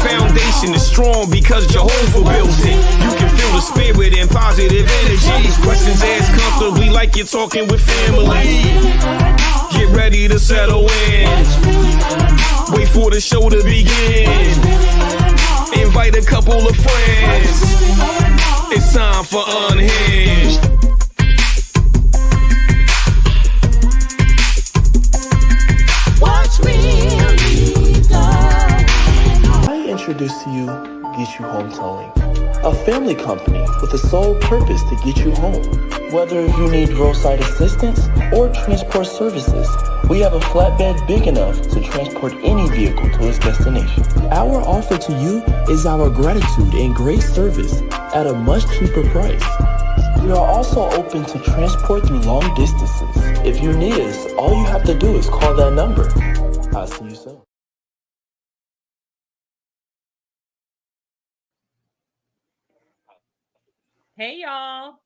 foundation is strong because Jehovah built it. You can feel the spirit and positive energy. Questions asked comfortably like you're talking with family. Get ready to settle in. Wait for the show to begin. Invite a couple of friends. It's time for Unhinged. Watch me go. I introduce to you Get You Home Towing, a family company with the sole purpose to get you home. Whether you need roadside assistance or transport services, we have a flatbed big enough to transport any vehicle to its destination. Our offer to you is our gratitude and great service at a much cheaper price. We are also open to transport through long distances. If you need us, all you have to do is call that number. I'll see you soon. Hey y'all,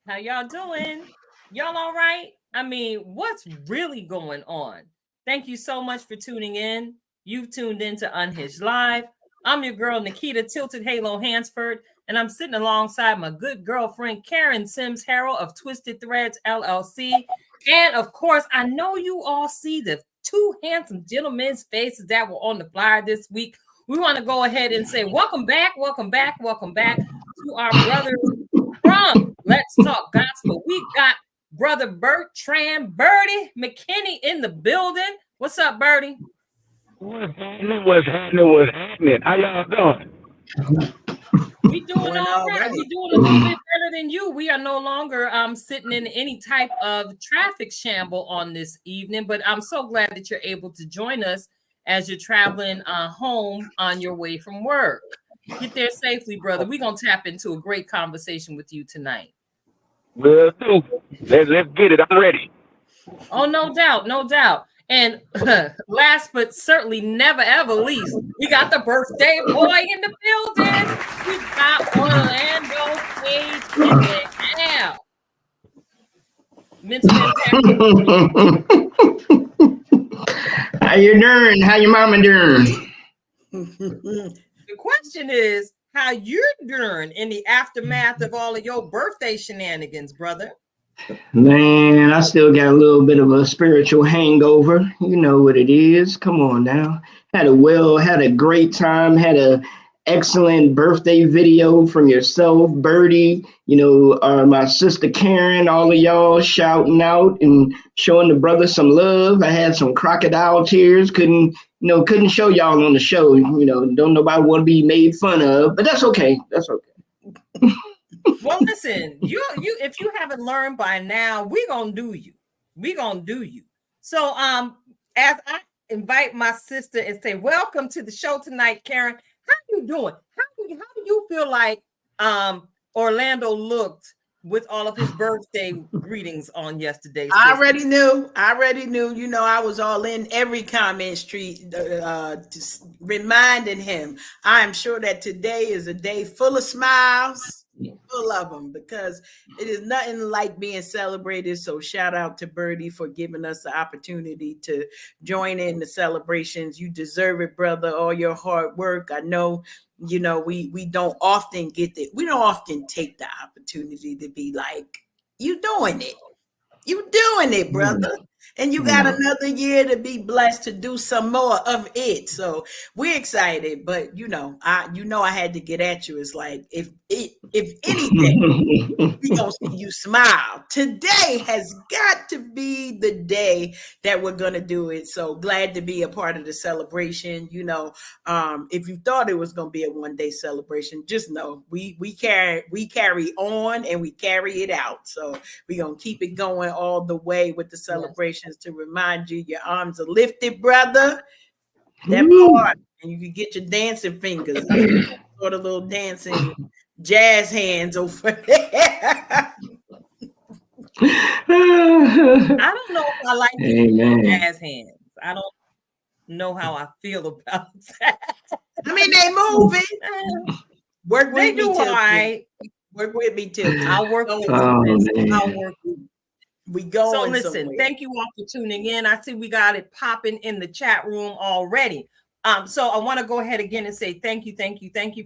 how y'all doing? Y'all all right? I mean, what's really going on? Thank you so much for tuning in. You've tuned in to Unhinged Live. I'm your girl, Nikita Tilted Halo Hansford, and I'm sitting alongside my good girlfriend, Karen Sims Harrell of Twisted Threads LLC. And of course, I know you all see the two handsome gentlemen's faces that were on the flyer this week. We want to go ahead and say, welcome back to our brother from Let's Talk Gospel. We got brother Bertrand, Bertie Mckinney in the building. What's up, Bertie? What's happening? How y'all doing? We doing all right. We doing a little bit better than you. We are no longer sitting in any type of traffic shamble on this evening, but I'm so glad that you're able to join us as you're traveling home on your way from work. Get there safely, brother. We're going to tap into a great conversation with you tonight. Will do. Let's get it. I'm ready. Oh, no doubt. And last but certainly never ever least, we got the birthday boy in the building. We got Orlando Page in the house. How you doing? How your mama doing? The question is, how you're doing in the aftermath of all of your birthday shenanigans, brother? Man, I still got a little bit of a spiritual hangover. You know what it is. Come on now. Had a great time. Had a excellent birthday video from yourself, Bertie. My sister Karen, all of y'all shouting out and showing the brother some love. I had some crocodile tears. Couldn't show y'all on the show. Don't nobody want to be made fun of, but that's okay. Well, listen, you if you haven't learned by now, we're gonna do you. So as I invite my sister and say, welcome to the show tonight, Karen. How you doing? How do you feel like Orlando looked with all of his birthday greetings on yesterday? I already knew. I was all in every comment street, just reminding him. I am sure that today is a day full of smiles. Full of them, because it is nothing like being celebrated. So shout out to Bertie for giving us the opportunity to join in the celebrations. You deserve it, brother. All your hard work. I know, we don't often get that. We don't often take the opportunity to be like, you doing it, brother. And you got another year to be blessed to do some more of it. So we're excited, but I had to get at you. It's like, if anything, we gonna see you smile. Today has got to be the day that we're gonna do it. So glad to be a part of the celebration. If you thought it was gonna be a one-day celebration, just know we carry on and we carry it out. So we're gonna keep it going all the way with the celebration. To remind you, your arms are lifted, brother. That part, and you can get your dancing fingers, sort of little dancing jazz hands over there. I don't know if I like jazz hands. I don't know how I feel about that. I mean, they moving. Work with me, right? Work with me too. I'll work with you. I'll work with you. We go. So listen, thank you all for tuning in. I see we got it popping in the chat room already. So I want to go ahead again and say thank you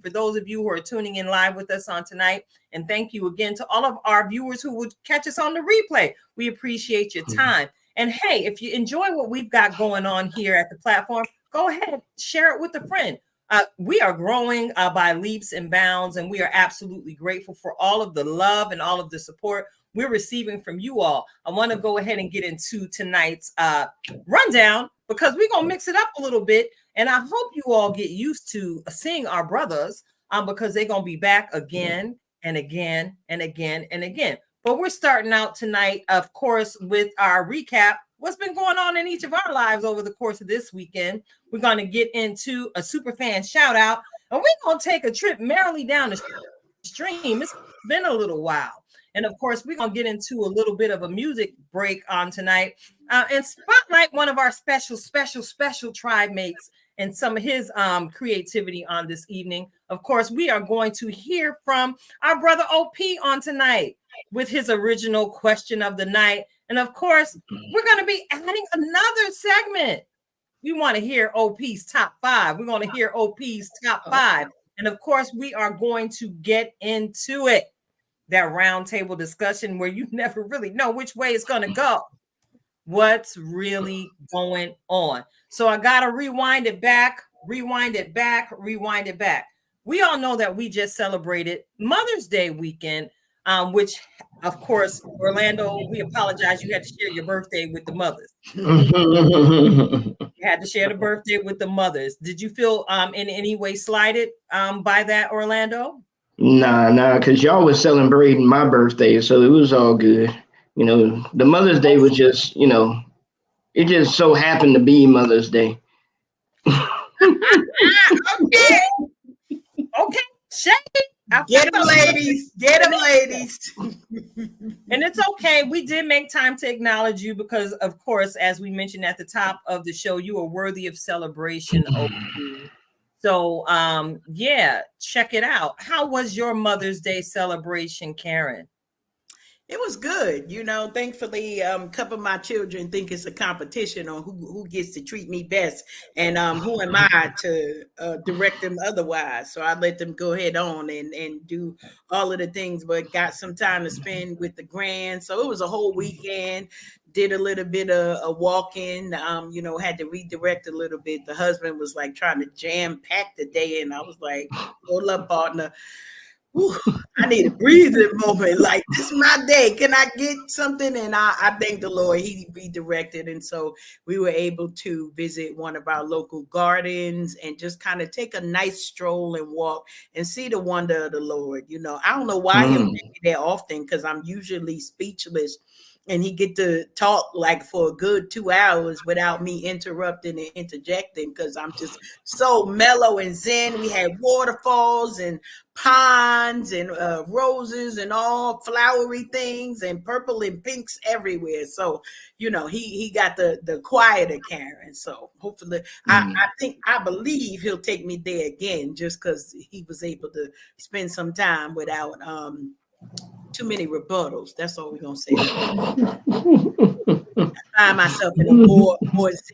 for those of you who are tuning in live with us on tonight. And thank you again to all of our viewers who would catch us on the replay. We appreciate your time. And hey, if you enjoy what we've got going on here at the platform, go ahead, share it with a friend. We are growing by leaps and bounds, and we are absolutely grateful for all of the love and all of the support we're receiving from you all. I want to go ahead and get into tonight's rundown, because we're going to mix it up a little bit. And I hope you all get used to seeing our brothers because they're going to be back again and again and again and again. But we're starting out tonight, of course, with our recap. What's been going on in each of our lives over the course of this weekend. We're going to get into a super fan shout out, and we're going to take a trip merrily down the stream. It's been a little while. And of course, we're going to get into a little bit of a music break on tonight and spotlight one of our special tribe mates and some of his creativity on this evening. Of course, we are going to hear from our brother OP on tonight with his original question of the night. And of course, we're going to be adding another segment. We want to hear OP's top 5. We're going to hear OP's top 5. And of course, we are going to get into it. That roundtable discussion where you never really know which way it's going to go. What's really going on? So I got to rewind it back. We all know that we just celebrated Mother's Day weekend, which, of course, Orlando, we apologize. You had to share your birthday with the mothers. You had to share the birthday with the mothers. Did you feel in any way slighted by that, Orlando? Nah, because y'all was celebrating my birthday, so it was all good. You know, the Mother's Day was just, you know, it just so happened to be Mother's Day. Okay, shake. Get them, ladies. And it's okay. We did make time to acknowledge you because, of course, as we mentioned at the top of the show, you are worthy of celebration. So, yeah, check it out. How was your Mother's Day celebration, Karen? It was good. You know, thankfully, a couple of my children think it's a competition on who gets to treat me best. And who am I to direct them otherwise? So I let them go ahead on and do all of the things, but got some time to spend with the grand. So it was a whole weekend. Did a little bit of walking, you know, had to redirect a little bit. The husband was like trying to jam pack the day. And I was like, hold up, partner. Whew, I need a breathing moment. Like, this is my day. Can I get something? And I thank the Lord. He redirected. And so we were able to visit one of our local gardens and just kind of take a nice stroll and walk and see the wonder of the Lord. You know, I don't know why he'll make me there often because I'm usually speechless. And he get to talk like for a good 2 hours without me interrupting and interjecting because I'm just so mellow and zen. We had waterfalls and ponds and roses and all flowery things and purple and pinks everywhere. So, you know, he got the quieter Karen. So hopefully, I believe he'll take me there again just because he was able to spend some time without too many rebuttals. That's all we're gonna say. I find myself in a more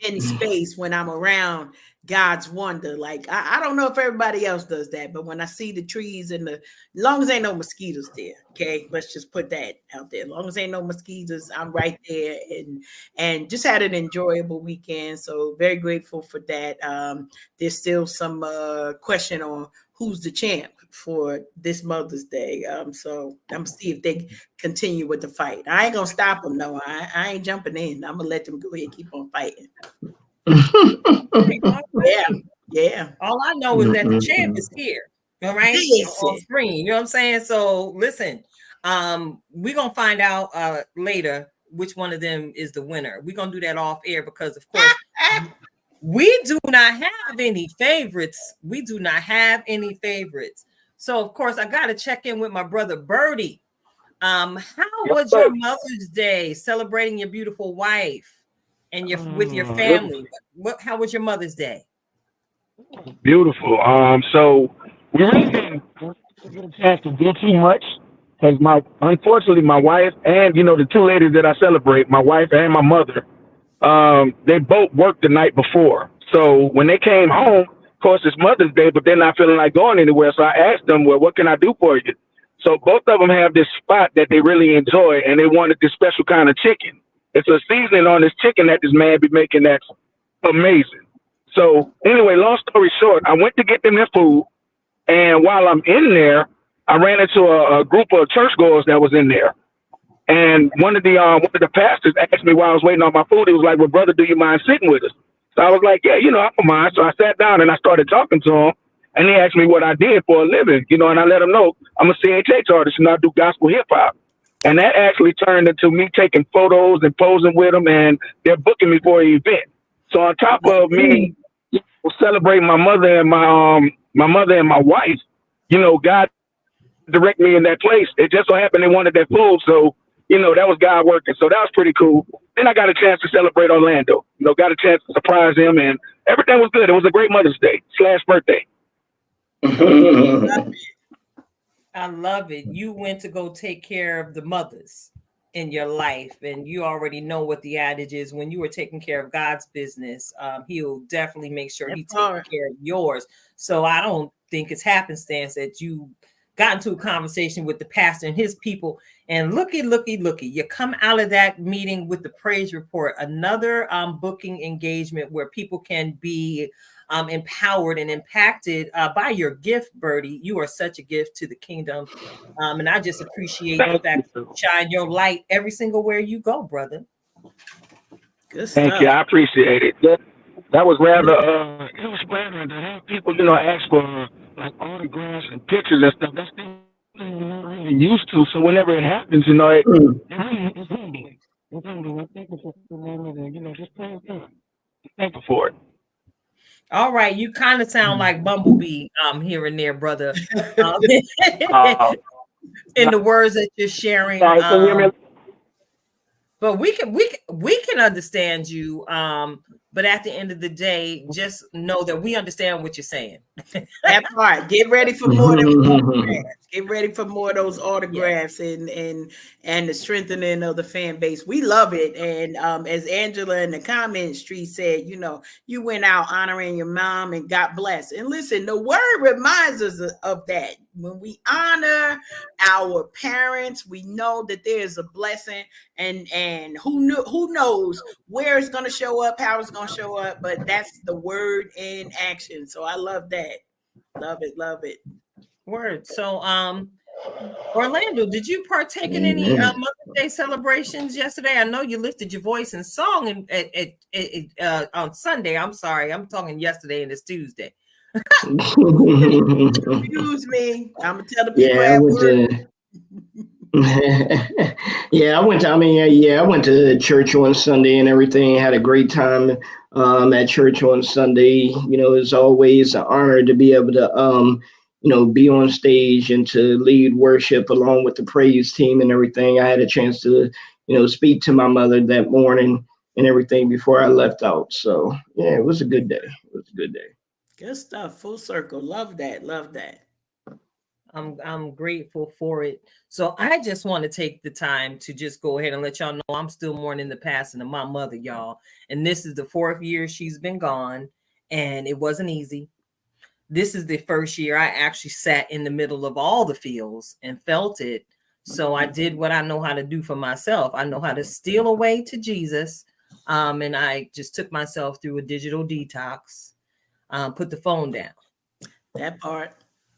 zen space when I'm around God's wonder. Like I don't know if everybody else does that, but when I see the trees and as long as ain't no mosquitoes there, okay, let's just put that out there. As long as ain't no mosquitoes, I'm right there and just had an enjoyable weekend. So very grateful for that. There's still some question on who's the champ for this Mother's Day. So I'm gonna see if they continue with the fight. I ain't gonna stop them. No, I ain't jumping in. I'm gonna let them go ahead and keep on fighting. Yeah. All I know is that the champ is here. All right. On screen. You know what I'm saying? So listen, we're gonna find out later which one of them is the winner. We're gonna do that off air because of course we do not have any favorites. So, of course, I got to check in with my brother, Birdie. How was your Mother's Day celebrating your beautiful wife and with your family? How was your Mother's Day? Beautiful. So we really didn't get a chance to do too much because unfortunately, my wife and, you know, the two ladies that I celebrate, my wife and my mother, they both worked the night before. So when they came home, of course it's Mother's Day, but they're not feeling like going anywhere. So I asked them, well, what can I do for you? So both of them have this spot that they really enjoy, and they wanted this special kind of chicken. It's a seasoning on this chicken that this man be making that's amazing. So anyway, long story short, I went to get them their food, and while I'm in there, I ran into a group of churchgoers that was in there. And one of the pastors asked me while I was waiting on my food, he was like, well, brother, do you mind sitting with us? So I was like, yeah, I don't mind. So I sat down and I started talking to him, and he asked me what I did for a living, and I let him know I'm a CHH artist and I do gospel hip hop. And that actually turned into me taking photos and posing with them, and they're booking me for an event. So on top of me celebrating my mother and my wife, God direct me in that place. It just so happened they wanted that food, so that was God working. So that was pretty cool. Then I got a chance to celebrate Orlando. Got a chance to surprise him, and everything was good. It was a great Mother's Day / birthday. I love it. You went to go take care of the mothers in your life, and you already know what the adage is. When you were taking care of God's business, he'll definitely make sure he takes care of yours. So I don't think it's happenstance that you got into a conversation with the pastor and his people, and looky, you come out of that meeting with the praise report, another booking engagement where people can be empowered and impacted by your gift, Bertie. You are such a gift to the kingdom. And I just appreciate the fact that you shine your light every single where you go, brother. Good stuff. Thank you. I appreciate it. That was rather, it was rather to have people, ask for like autographs and pictures and stuff. That's the thing we're not really used to. So whenever it happens, it's humbling. It's humbling. I'm thankful for the moment and, just praying for it. Thankful for it. All right, you kind of sound like Bumblebee here and there, brother. In the words that you're sharing. But we can understand you. But at the end of the day, just know that we understand what you're saying. That part. Get ready for more of those autographs. Get ready for more of those autographs and the strengthening of the fan base. We love it. And as Angela in the comment street said, you went out honoring your mom and God bless. And listen, the word reminds us of that. When we honor our parents, we know that there is a blessing, and who knows where it's going to show up, how it's going to show up, but that's the word in action. So I love that. Love it. Word. So Orlando, did you partake in any Mother's Day celebrations yesterday? I know you lifted your voice and song on Sunday. I'm sorry, I'm talking yesterday and it's Tuesday. Excuse me. I'm gonna tell the people I went to church on Sunday and everything. Had a great time at church on Sunday. It's always an honor to be able to be on stage and to lead worship along with the praise team and everything. I had a chance to speak to my mother that morning and everything before I left out. So yeah, it was a good day. Good stuff. Full circle. Love that. I'm grateful for it. So I just want to take the time to just go ahead and let y'all know I'm still mourning the passing of my mother, y'all. And this is the 4th year she's been gone, and it wasn't easy. This is the first year I actually sat in the middle of all the feels and felt it. So I did what I know how to do for myself. I know how to steal away to Jesus. And I just took myself through a digital detox. Put the phone down. That part.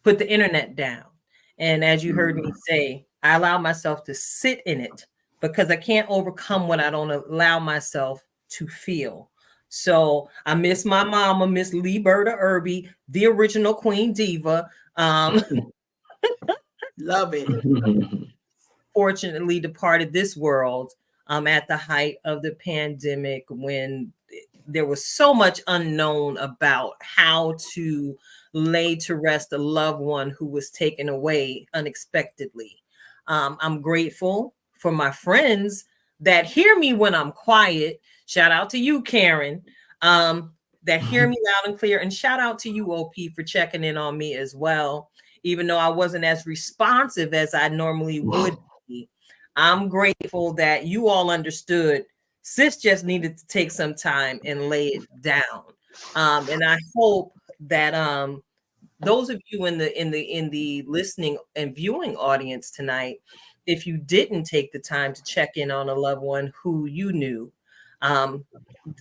Put the internet down. And as you heard me say, I allow myself to sit in it because I can't overcome what I don't allow myself to feel. So I miss my mama, Miss Liberta Irby, the original Queen Diva. Love it. Fortunately departed this world at the height of the pandemic, when there was so much unknown about how to lay to rest a loved one who was taken away unexpectedly. I'm grateful for my friends that hear me when I'm quiet. Shout out to you, Karen, that hear me loud and clear. And shout out to you, OP, for checking in on me as well. Even though I wasn't as responsive as I normally would be, I'm grateful that you all understood. Sis just needed to take some time and lay it down. And I hope that those of you in the listening and viewing audience tonight, if you didn't take the time to check in on a loved one who you knew,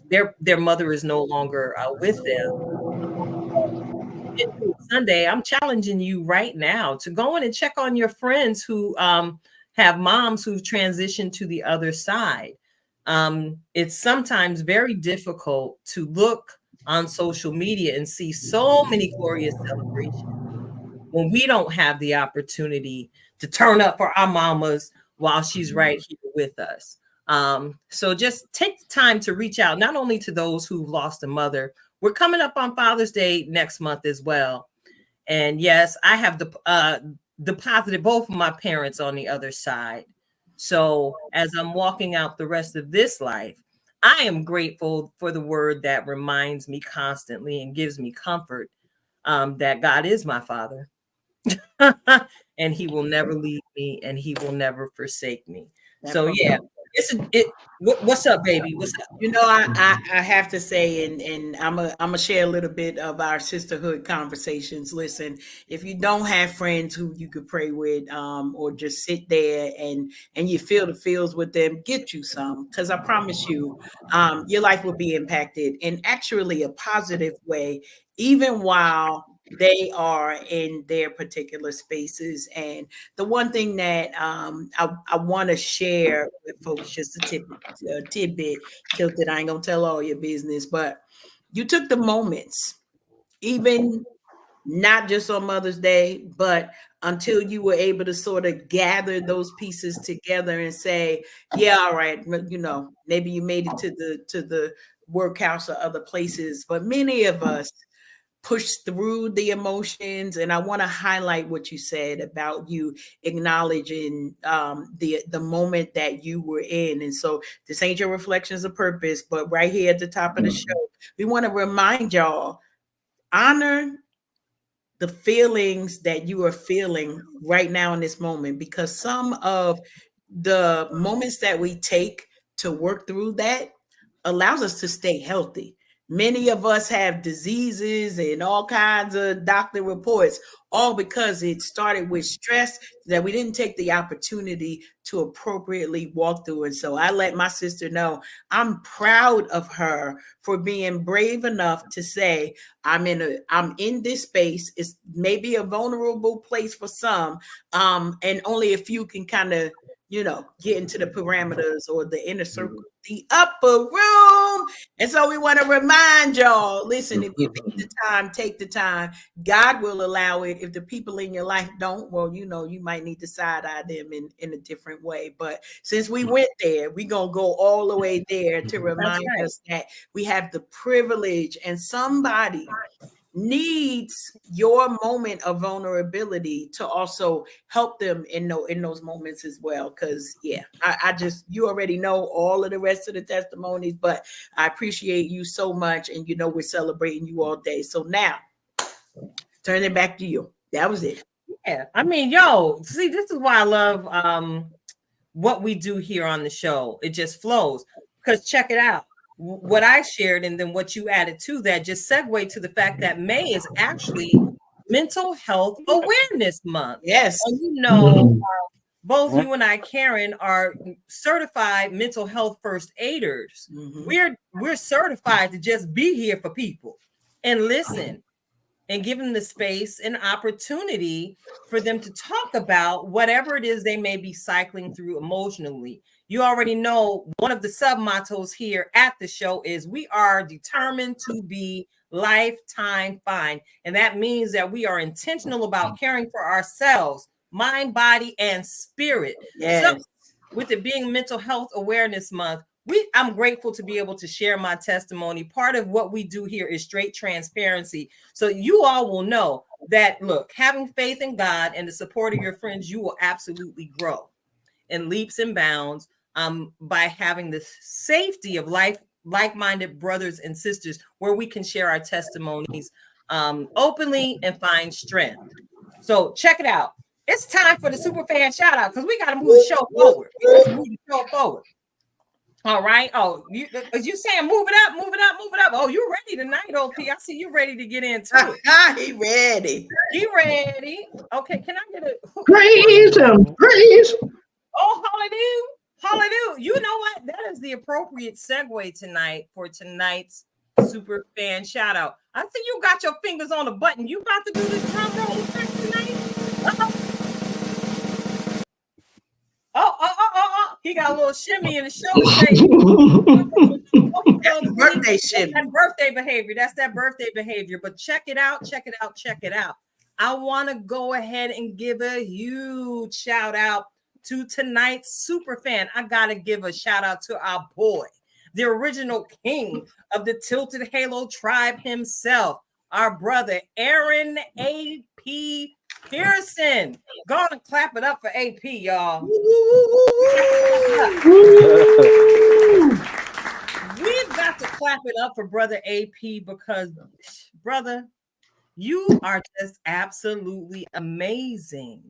their mother is no longer with them. Sunday, I'm challenging you right now to go in and check on your friends who have moms who've transitioned to the other side. It's sometimes very difficult to look on social media and see so many glorious celebrations when we don't have the opportunity to turn up for our mamas while she's right here with us. So just take the time to reach out, not only to those who've lost a mother. We're coming up on Father's Day next month as well. And yes, I have deposited both of my parents on the other side. So as I'm walking out the rest of this life, I am grateful for the word that reminds me constantly and gives me comfort that God is my father. And he will never leave me and he will never forsake me. So yeah, what's up, baby? What's up? You know, I have to say, and I'm a share a little bit of our sisterhood conversations. Listen, if you don't have friends who you could pray with, or just sit there and you feel the feels with them, get you some, because I promise you, your life will be impacted in actually a positive way, even while they are in their particular spaces. And the one thing that I want to share with folks, just a tidbit, Tilted, I ain't gonna tell all your business, but you took the moments, even not just on Mother's Day, but until you were able to sort of gather those pieces together and say, yeah, all right, you know, maybe you made it to the workhouse or other places, but many of us push through the emotions. And I want to highlight what you said about you acknowledging the moment that you were in. And so this ain't your reflections of purpose, but right here at the top of the show, we want to remind y'all, honor the feelings that you are feeling right now in this moment, because some of the moments that we take to work through that allows us to stay healthy. Many of us have diseases and all kinds of doctor reports, all because it started with stress that we didn't take the opportunity to appropriately walk through. And so I let my sister know I'm proud of her for being brave enough to say, I'm in this space. It's maybe a vulnerable place for some, and only a few can kind of, you know, get into the parameters or the inner circle, the upper room. And so we want to remind y'all, listen, if you take the time, God will allow it. If the people in your life don't, well, you know, you might need to side eye them in a different way. But since we went there, we're going to go all the way there to remind us that we have the privilege, and somebody needs your moment of vulnerability to also help them in those moments as well. Because I just, you already know all of the rest of the testimonies, but I appreciate you so much, and you know we're celebrating you all day. So now turn it back to you. That was it. Yeah, I mean, yo, see, this is why I love what we do here on the show. It just flows, because check it out. What I shared and then what you added to that just segue to the fact that May is actually Mental Health Awareness Month. Yes. And you know, both you and I, Karen, are certified mental health first aiders. We're certified to just be here for people and listen and give them the space and opportunity for them to talk about whatever it is they may be cycling through emotionally. You already know one of the sub mottos here at the show is we are determined to be lifetime fine. And that means that we are intentional about caring for ourselves, mind, body, and spirit. Yes. So with it being Mental Health Awareness Month, I'm grateful to be able to share my testimony. Part of what we do here is straight transparency. So you all will know that, look, having faith in God and the support of your friends, you will absolutely grow in leaps and bounds by having the safety of like-minded brothers and sisters where we can share our testimonies openly and find strength. So check it out. It's time for the super fan shout out, because we got to move the show forward. All right. Oh, you saying move it up, move it up, move it up. Oh, you ready tonight, OP? I see you ready to get into it. He ready. He ready. Okay, can I get a Praise him, praise. Oh, hallelujah. Hallelujah. You know what? That is the appropriate segue tonight for tonight's super fan shout out. I see you got your fingers on the button. You about to do the drum roll effect tonight? Oh. He got a little shimmy in the shoulder. That's birthday shimmy. That's birthday behavior. That's that birthday behavior. But check it out. I want to go ahead and give a huge shout out to tonight's super fan. I got to give a shout out to our boy, the original king of the Tilted Halo tribe himself, our brother, Aaron A.P. Pearson. Go on and clap it up for AP, y'all. We've got to clap it up for brother AP because, brother, you are just absolutely amazing.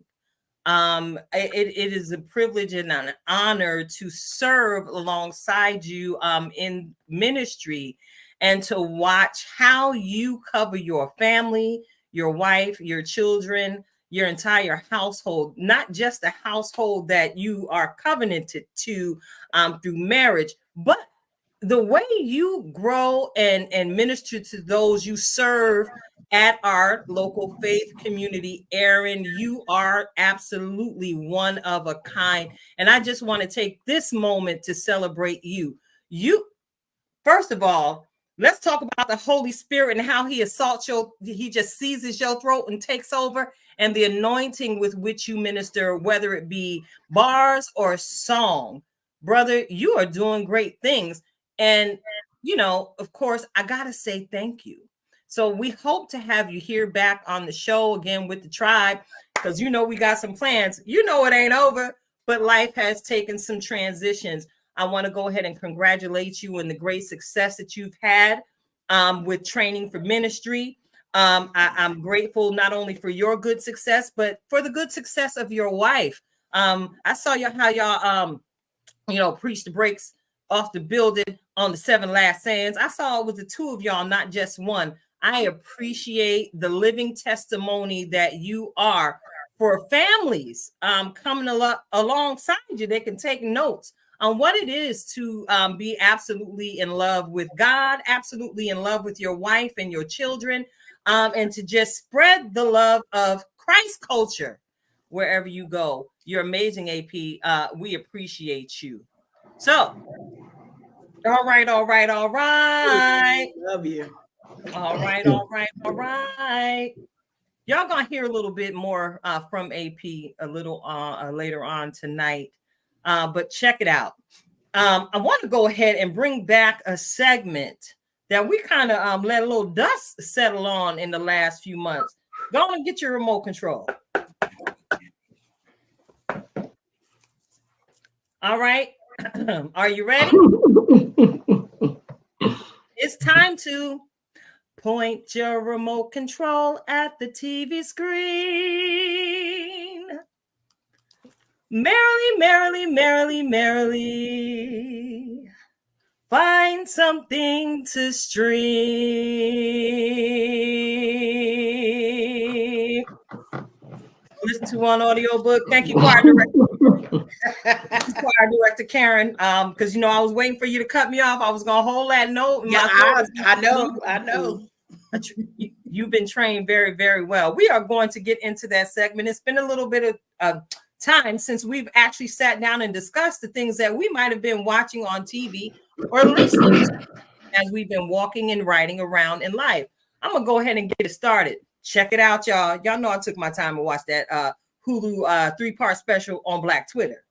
It is a privilege and an honor to serve alongside you in ministry and to watch how you cover your family, your wife, your children, your entire household, not just the household that you are covenanted to through marriage, but the way you grow and minister to those you serve at our local faith community. Aaron, you are absolutely one of a kind. And I just want to take this moment to celebrate you. First of all, let's talk about the Holy Spirit and how he assaults he just seizes your throat and takes over, and the anointing with which you minister, whether it be bars or song. Brother, you are doing great things. And, of course, I got to say thank you. So we hope to have you here back on the show again with the tribe, because, we got some plans. It ain't over, but life has taken some transitions. I want to go ahead and congratulate you on the great success that you've had with training for ministry. I'm grateful not only for your good success, but for the good success of your wife. I saw how y'all preached the breaks off the building on the 7 last sayings. I saw it was the two of y'all, not just one. I appreciate the living testimony that you are for families coming alongside you. They can take notes on what it is to be absolutely in love with God, absolutely in love with your wife and your children, and to just spread the love of Christ culture wherever you go. You're amazing, AP. We appreciate you. So, all right. Love you. All right. Y'all gonna hear a little bit more from AP a little later on tonight. But check it out. I want to go ahead and bring back a segment that we kind of let a little dust settle on in the last few months. Go on and get your remote control. All right. Are you ready? It's time to point your remote control at the TV screen. Merrily, find something to stream. Listen to one audiobook. Thank you, choir director Karen. Because I was waiting for you to cut me off. I was gonna hold that note. Yeah, I know. You've been trained very, very well. We are going to get into that segment. It's been a little bit of time since we've actually sat down and discussed the things that we might have been watching on TV or listening to as we've been walking and riding around in life. I'm gonna go ahead and get it started. Check it out, y'all. Y'all know I took my time to watch that Hulu 3-part special on Black Twitter.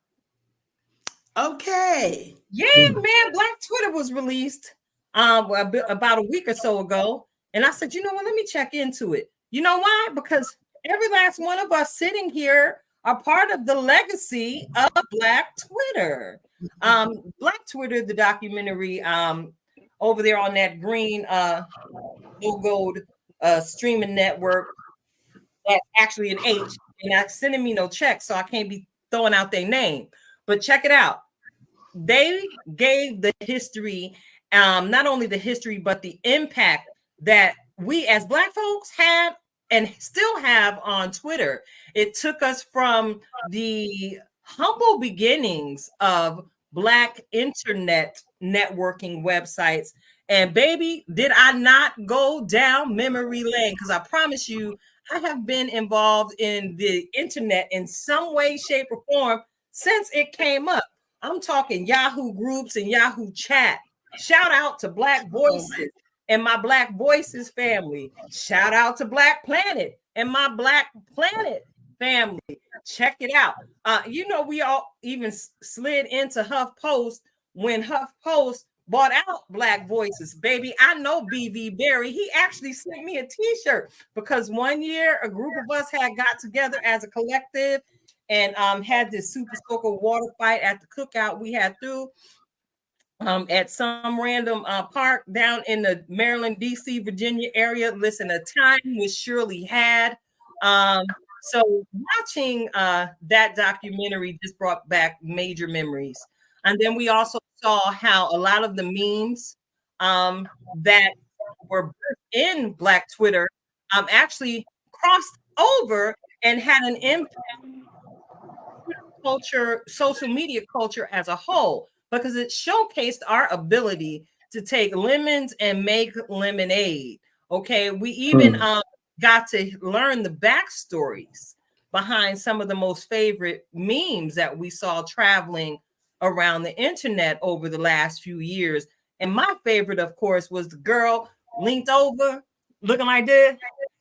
Okay. Yeah, man. Black Twitter was released about a week or so ago. And I said, you know what? Let me check into it. You know why? Because every last one of us sitting here are part of the legacy of Black Twitter. Black Twitter, the documentary over there on that green logoed streaming network that actually an H, and not sending me no check, so I can't be throwing out their name. But check it out. they gave the history, not only the history, but the impact that we as Black folks had and still have on Twitter. It took us from the humble beginnings of Black internet networking websites. And baby, did I not go down memory lane? Because I promise you, I have been involved in the internet in some way, shape, or form since it came up. I'm talking Yahoo groups and Yahoo chat. Shout out to Black Voices and my Black Voices family. Shout out to Black Planet and my Black Planet family. Check it out. We all even slid into HuffPost when HuffPost bought out Black Voices. Baby, I know BV Berry. He actually sent me a t-shirt because one year a group of us had got together as a collective and had this super soaker water fight at the cookout we had through at some random park down in the Maryland, DC, Virginia area. Listen, a time was surely had. So watching that documentary just brought back major memories. And then we also saw how a lot of the memes that were in Black Twitter actually crossed over and had an impact on culture, social media culture as a whole, because it showcased our ability to take lemons and make lemonade. Okay, we even got to learn the backstories behind some of the most favorite memes that we saw traveling around the internet over the last few years. And my favorite, of course, was the girl leaned over looking like this,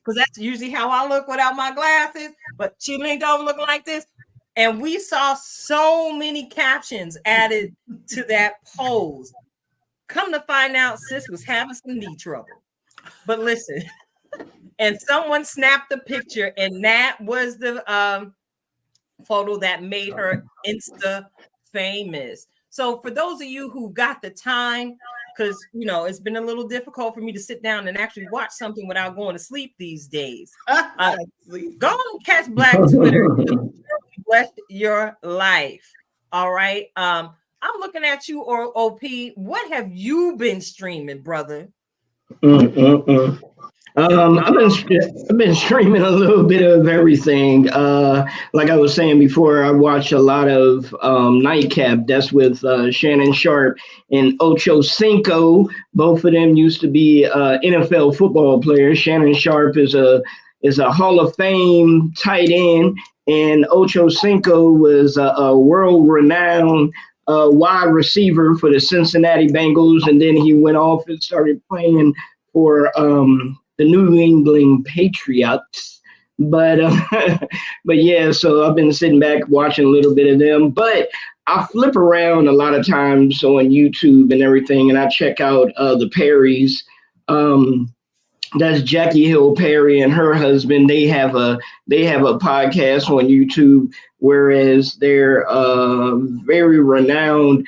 because that's usually how I look without my glasses, but she leaned over looking like this. And we saw so many captions added to that pose. Come to find out, sis was having some knee trouble. But listen, and someone snapped the picture, and that was the photo that made her Insta famous. So for those of you who got the time, because it's been a little difficult for me to sit down and actually watch something without going to sleep these days, go and catch Black Twitter. Bless your life. All right. I'm looking at you, or OP. What have you been streaming, brother? I've been streaming a little bit of everything. Like I was saying before, I watch a lot of Nightcap. That's with Shannon Sharp and Ocho Cinco. Both of them used to be NFL football players. Shannon Sharp is a Hall of Fame tight end, and Ocho Cinco was a world-renowned wide receiver for the Cincinnati Bengals, and then he went off and started playing for the New England Patriots. But yeah, so I've been sitting back watching a little bit of them. But I flip around a lot of times on YouTube and everything, and I check out the Perrys. That's Jackie Hill Perry and her husband. They have a podcast on YouTube, whereas they're very renowned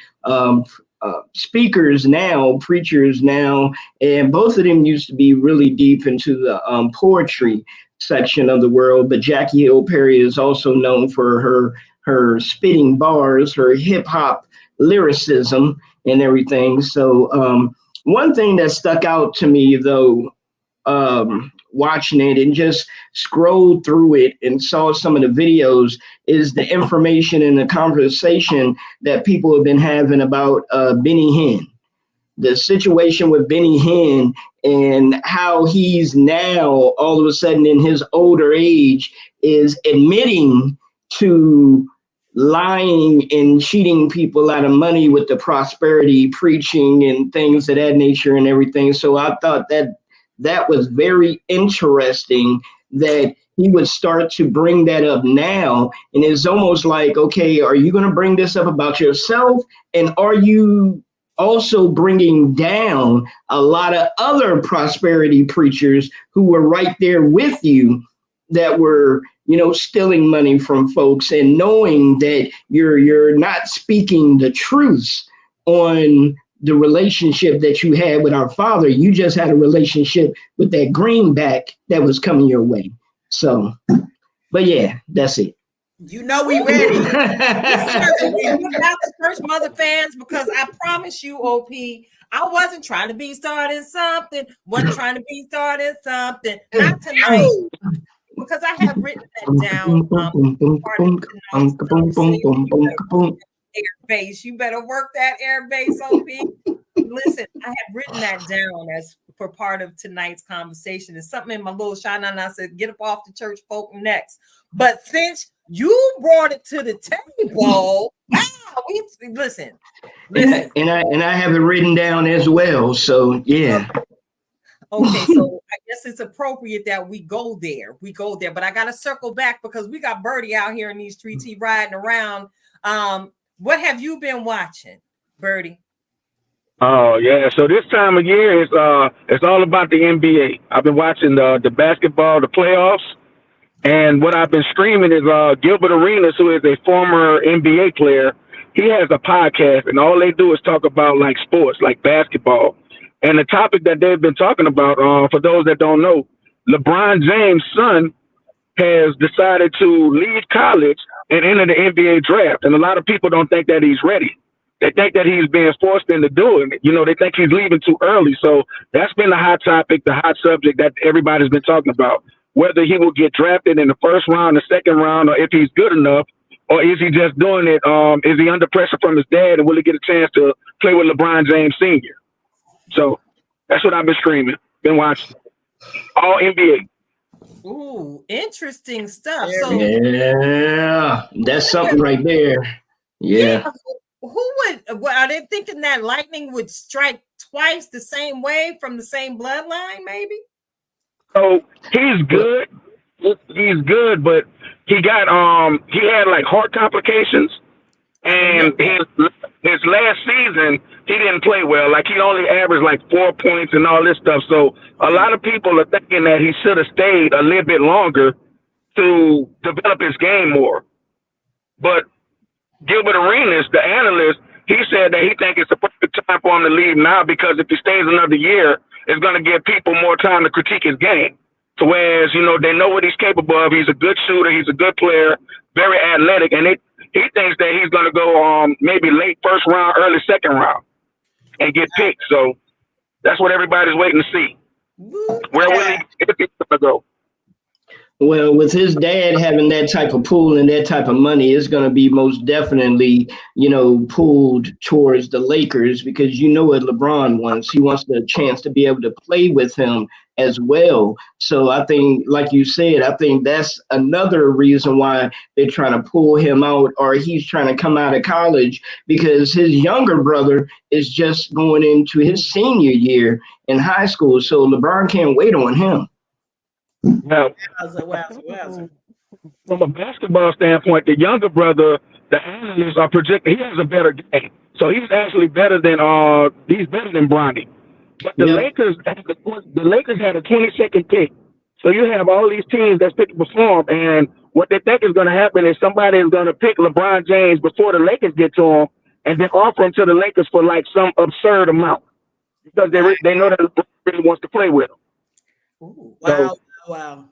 speakers now, preachers now, and both of them used to be really deep into the poetry section of the world. But Jackie Hill Perry is also known for her spitting bars, her hip hop lyricism and everything. So one thing that stuck out to me though, watching it and just scrolled through it and saw some of the videos, is the information and the conversation that people have been having about Benny Hinn. The situation with Benny Hinn and how he's now all of a sudden in his older age is admitting to lying and cheating people out of money with the prosperity preaching and things of that nature and everything. So I thought that was very interesting that he would start to bring that up now. And it's almost like, okay, are you going to bring this up about yourself? And are you also bringing down a lot of other prosperity preachers who were right there with you that were, stealing money from folks, and knowing that you're not speaking the truth on the relationship that you had with our Father? You just had a relationship with that greenback that was coming your way. So, but yeah, that's it. You know we ready. Listen, about the Church Mother fans, because I promise you, OP, I wasn't trying to be starting something. Wasn't trying to be starting something. Not tonight, because I have written that down. Part of tonight's conversation. Airbase, you better work that airbase, OP. Listen, I have written that down as for part of tonight's conversation. It's something in my little shine, and I said, get up off the church folk next. But since you brought it to the table, listen. And I have it written down as well. So yeah. Okay, so I guess it's appropriate that we go there. But I gotta circle back because we got Birdie out here in these streets. He riding around. What have you been watching, Birdie? Oh yeah, so this time of year is it's all about the NBA. I've been watching the basketball, the playoffs, and what I've been streaming is Gilbert Arenas, who is a former NBA player. He has a podcast, and all they do is talk about like sports, like basketball. And the topic that they've been talking about, for those that don't know, LeBron James' son has decided to leave college and enter the NBA draft, and a lot of people don't think that he's ready. They think that he's being forced into doing it. You know, they think he's leaving too early. So that's been the hot topic, the hot subject that everybody's been talking about. Whether he will get drafted in the first round, the second round, or if he's good enough, or is he just doing it? Is he under pressure from his dad, and will he get a chance to play with LeBron James Sr.? So that's what I've been streaming, been watching. All NBA. Ooh, interesting stuff. Yeah. So Yeah, that's something right there. Yeah. Who would? Are they thinking that lightning would strike twice the same way from the same bloodline? Maybe. So he's good. He's good, but he got he had like heart complications, and his last season he didn't play well. Like he only averaged like 4 points and all this stuff. So a lot of people are thinking that he should have stayed a little bit longer to develop his game more. But Gilbert Arenas, the analyst, he said that he thinks it's the perfect time for him to leave now because if he stays another year, it's going to give people more time to critique his game. So whereas, you know, they know what he's capable of. He's a good shooter. He's a good player, very athletic. And he thinks that he's going to go maybe late first round, early second round and get picked. So that's what everybody's waiting to see. Where will he going to go? Well, with his dad having that type of pool and that type of money, it's going to be most definitely, you know, pulled towards the Lakers because you know what LeBron wants. He wants the chance to be able to play with him as well. So I think, like you said, I think that's another reason why they're trying to pull him out or he's trying to come out of college because his younger brother is just going into his senior year in high school. So LeBron can't wait on him. Now, from a basketball standpoint, the younger brother, the analysts are projecting he has a better game. So he's actually better than Bronny. But the Lakers had a 22nd pick. So you have all these teams that's picked to perform, and what they think is going to happen is somebody is going to pick LeBron James before the Lakers get to him, and then offer him to the Lakers for like some absurd amount because they know that LeBron really wants to play with him. Ooh, wow. Wow.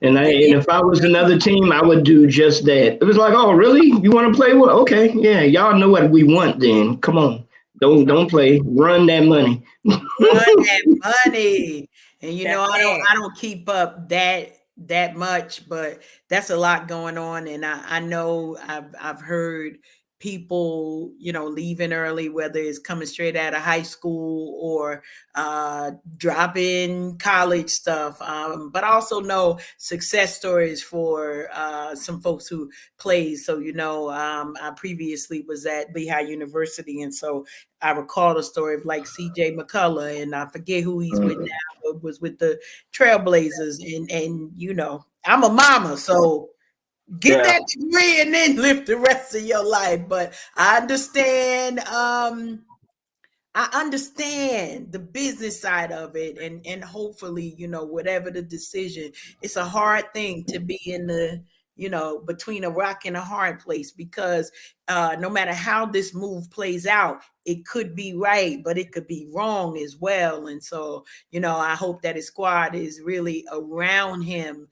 And if I was another team, I would do just that. It was like, oh, really? You want to play? Well, okay, yeah, y'all know what we want. Then come on, don't play. Run that money. Run that money. And you know, I don't keep up that much, but that's a lot going on. And I know I've heard people, you know, leaving early, whether it's coming straight out of high school or dropping college stuff. But I also know success stories for some folks who played. So, you know, I previously was at Lehigh University. And so I recall the story of like CJ McCullough, and I forget who he's with now, but was with the Trailblazers. And you know, I'm a mama, so get that degree and then live the rest of your life. But I understand the business side of it, and hopefully, you know, whatever the decision, it's a hard thing to be in the, between a rock and a hard place, because no matter how this move plays out, it could be right, but it could be wrong as well. And so, I hope that his squad is really around him,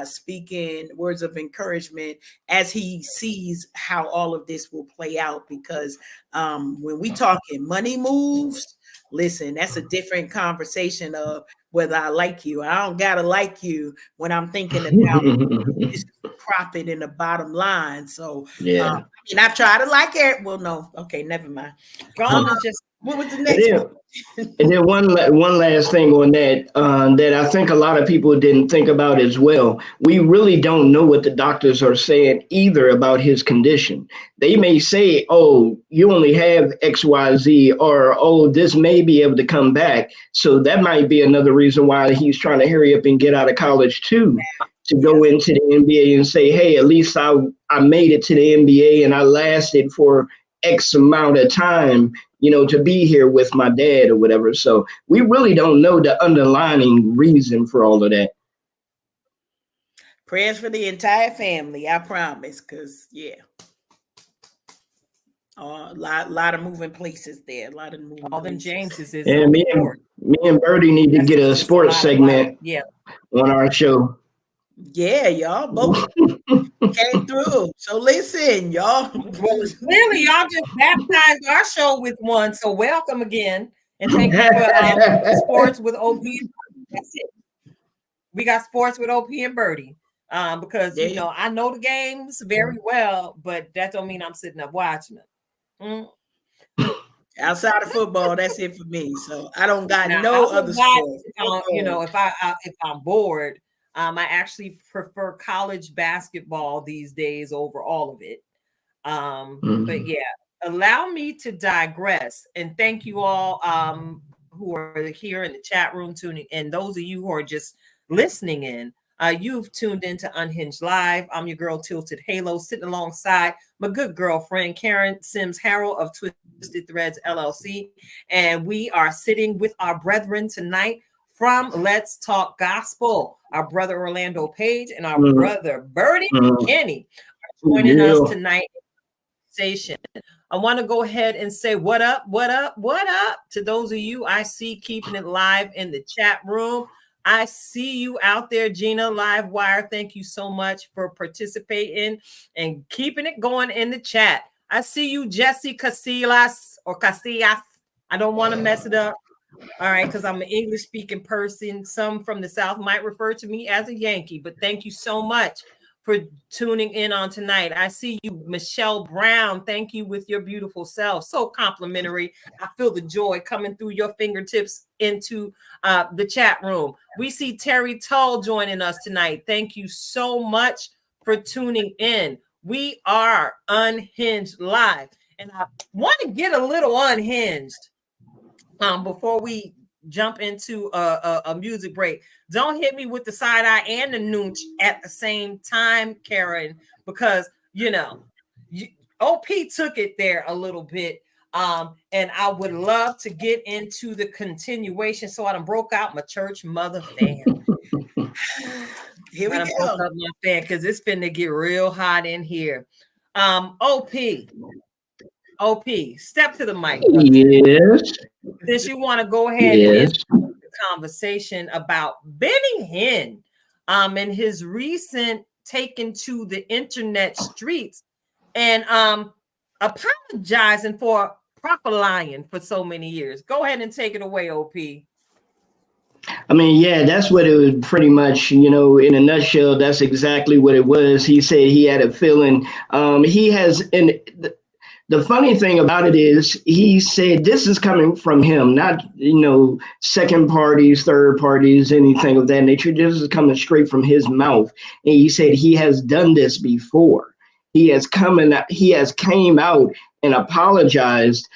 speaking words of encouragement as he sees how all of this will play out. Because when we talking money moves, listen, that's a different conversation of whether I like you. I don't gotta like you when I'm thinking about this profit in the bottom line. So yeah. and I try to like it. Well, no, okay, never mind. Gone and just What was the next one? And then one last thing on that, that I think a lot of people didn't think about as well. We really don't know what the doctors are saying either about his condition. They may say, oh, you only have XYZ, or, oh, this may be able to come back. So that might be another reason why he's trying to hurry up and get out of college too, to go into the NBA and say, hey, at least I made it to the NBA and I lasted for X amount of time, to be here with my dad or whatever. So we really don't know the underlying reason for all of that. Prayers for the entire family, I promise, because a lot of moving places there. A lot of moving all them places. Jameses is And me and Bertie need to get a sports segment on our show. Yeah, y'all both came through. So listen, y'all. Well, clearly, y'all just baptized our show with one. So welcome again, and thank you for sports with OP. That's it. We got sports with OP and Bertie, because I know the games very well, but that don't mean I'm sitting up watching them. Outside of football, that's it for me. So I don't got no other sports. If I'm bored. I actually prefer college basketball these days over all of it. But yeah, allow me to digress. And thank you all who are here in the chat room tuning in. Those of you who are just listening in, you've tuned into Unhinged Live. I'm your girl, Tilted Halo, sitting alongside my good girlfriend, Karen Sims Harrell of Twisted Threads LLC. And we are sitting with our brethren tonight from Let's Talk Gospel, our brother Orlando Page and our brother Bertie Mckinney are joining us tonight. I want to go ahead and say what up to those of you I see keeping it live in the chat room. I see you out there, Gina Livewire. Thank you so much for participating and keeping it going in the chat. I see you, Jesse Casillas or Casillas. I don't want to mess it up. All right, because I'm an English speaking person. Some from the South might refer to me as a Yankee, but thank you so much for tuning in on tonight. I see you, Michelle Brown. Thank you with your beautiful self. So complimentary. I feel the joy coming through your fingertips into the chat room. We see Terry Tull joining us tonight. Thank you so much for tuning in. We are Unhinged Live, and I want to get a little unhinged. Before we jump into a music break, don't hit me with the side eye and the noonch at the same time, Karen, because OP took it there a little bit, and I would love to get into the continuation. So I done broke out my church mother fan. Here we go, my fan, because it's finna get real hot in here. OP, step to the mic. Yes. Since you want to go ahead and into the conversation about Benny Hinn, and his recent taken to the internet streets and apologizing for prophesying for so many years. Go ahead and take it away, OP. I mean, yeah, that's what it was pretty much, in a nutshell. That's exactly what it was. He said he had a feeling. The funny thing about it is he said this is coming from him, not, second parties, third parties, anything of that nature. This is coming straight from his mouth. And he said he has done this before. He has came out and apologized,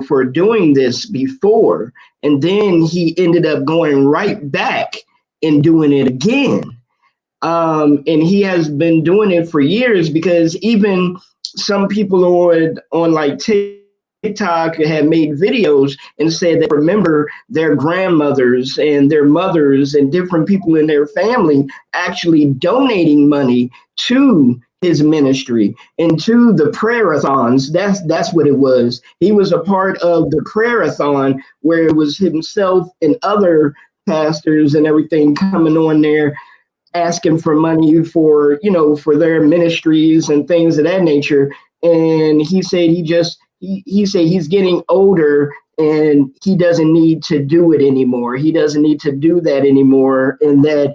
for doing this before. And then he ended up going right back and doing it again. And he has been doing it for years, because even some people on like TikTok TikTok had made videos and said they remember their grandmothers and their mothers and different people in their family actually donating money to his ministry and to the prayer-a-thons. That's what it was. He was a part of the prayer-a-thon where it was himself and other pastors and everything coming on there asking for money for, for their ministries and things of that nature. And he said he said he's getting older and he doesn't need to do it anymore. He doesn't need to do that anymore. And that,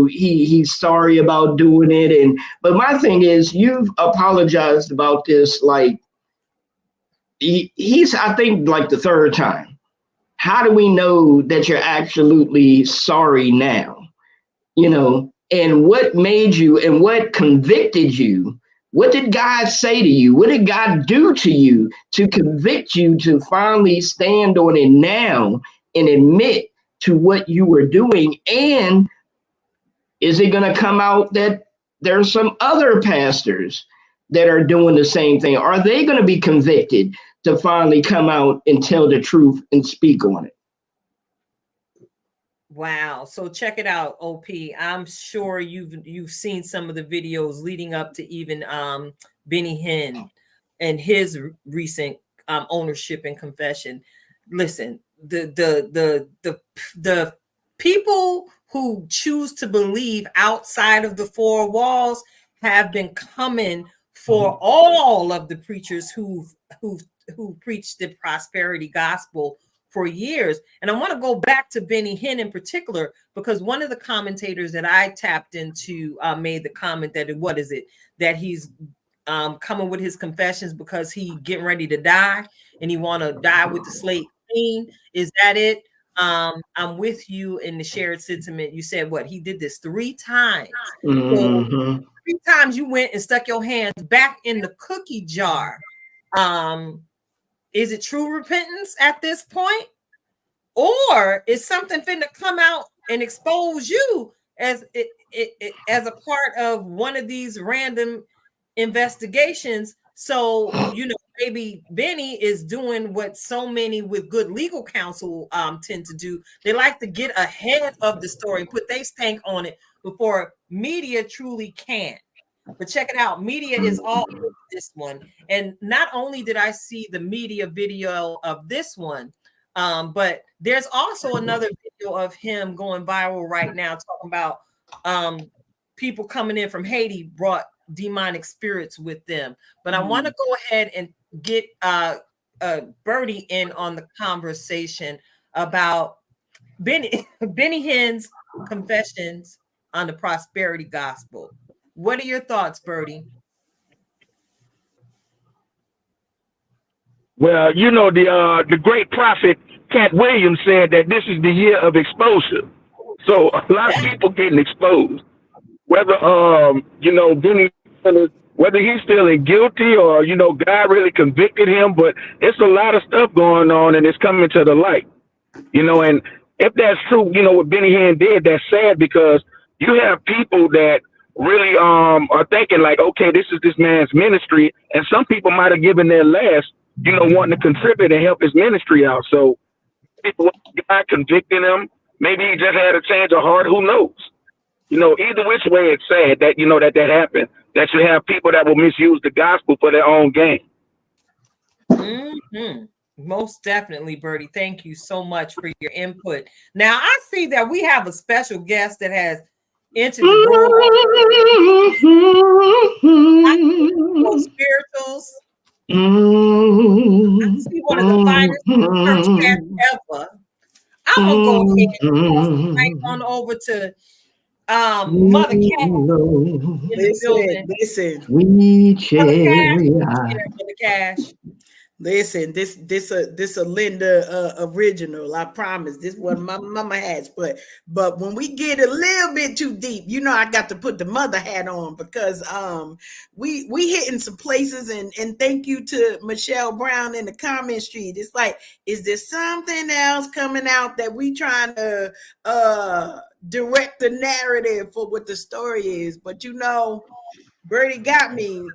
he's sorry about doing it. But my thing is, you've apologized about this. Like he's, I think, like the third time. How do we know that you're absolutely sorry now? And what made you and what convicted you? What did God say to you? What did God do to you to convict you to finally stand on it now and admit to what you were doing? And is it going to come out that there's some other pastors that are doing the same thing? Are they going to be convicted to finally come out and tell the truth and speak on it? Wow. So check it out, OP. I'm sure you've seen some of the videos leading up to even Benny Hinn and his recent ownership and confession. Listen, the people who choose to believe outside of the four walls have been coming for all of the preachers who preached the prosperity gospel for years. And I want to go back to Benny Hinn in particular, because one of the commentators that I tapped into made the comment that he's coming with his confessions because he getting ready to die and he want to die with the slate clean. Is that it? I'm with you in the shared sentiment. You said what? He did this 3 times. Mm-hmm. So 3 times you went and stuck your hands back in the cookie jar. Is it true repentance at this point? Or is something finna come out and expose you as a part of one of these random investigations? So, maybe Benny is doing what so many with good legal counsel tend to do. They like to get ahead of the story, put their stank on it before media truly can. But check it out. Media is all over this one. And not only did I see the media video of this one, but there's also another video of him going viral right now talking about people coming in from Haiti brought demonic spirits with them. But I want to go ahead and get Bertie in on the conversation about Benny Hinn's confessions on the prosperity gospel. What are your thoughts, Bertie? Well, the great prophet Cat Williams said that this is the year of exposure. So a lot of people getting exposed. Whether Benny, whether he's feeling guilty or God really convicted him, but it's a lot of stuff going on and it's coming to the light. And if that's true, what Benny Hinn did, that's sad, because you have people that really are thinking like, okay, this is this man's ministry, and some people might have given their last, wanting to contribute and help his ministry out. So people, God convicting him, maybe he just had a change of heart, who knows? Either which way, it's sad that that happened, that you have people that will misuse the gospel for their own gain. Mm-hmm. Most definitely, Bertie. Thank you so much for your input. Now I see that we have a special guest that has entered the room. Spirituals. I see one of the finest church cats ever. I'm gonna go ahead and on over to Mother Cat in the building. Listen. Mother Cash. Listen, this a Linda original. I promise. This one my mama has, but when we get a little bit too deep, I got to put the mother hat on, because we hitting some places, and thank you to Michelle Brown in the comment street. It's like, is there something else coming out that we trying to direct the narrative for what the story is? But Bertie got me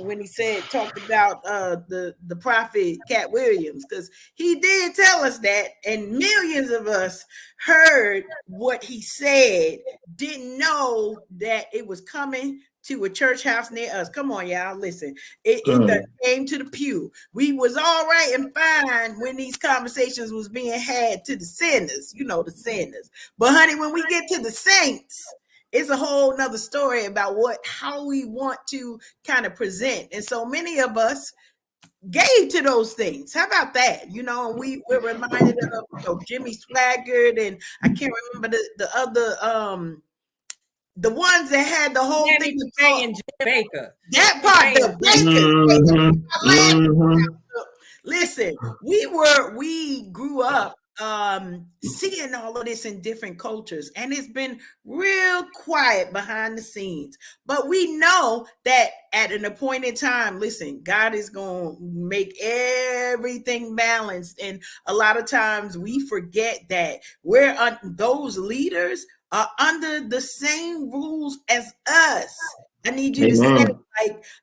when he talked about the prophet Cat Williams, because he did tell us that, and millions of us heard what he said, didn't know that it was coming to a church house near us. Come on, y'all, listen. It done came to the pew. We was all right and fine when these conversations was being had to the sinners, the sinners. But honey, when we get to the saints, it's a whole nother story about how we want to kind of present. And so many of us gave to those things. How about that? We're reminded of Jimmy Swaggart, and I can't remember the other the ones that had the whole thing and Baker. That part, the Baker. Listen, we grew up seeing all of this in different cultures, and it's been real quiet behind the scenes. But we know that at an appointed time, listen, God is going to make everything balanced. And a lot of times we forget that those leaders are under the same rules as us. I need you to say,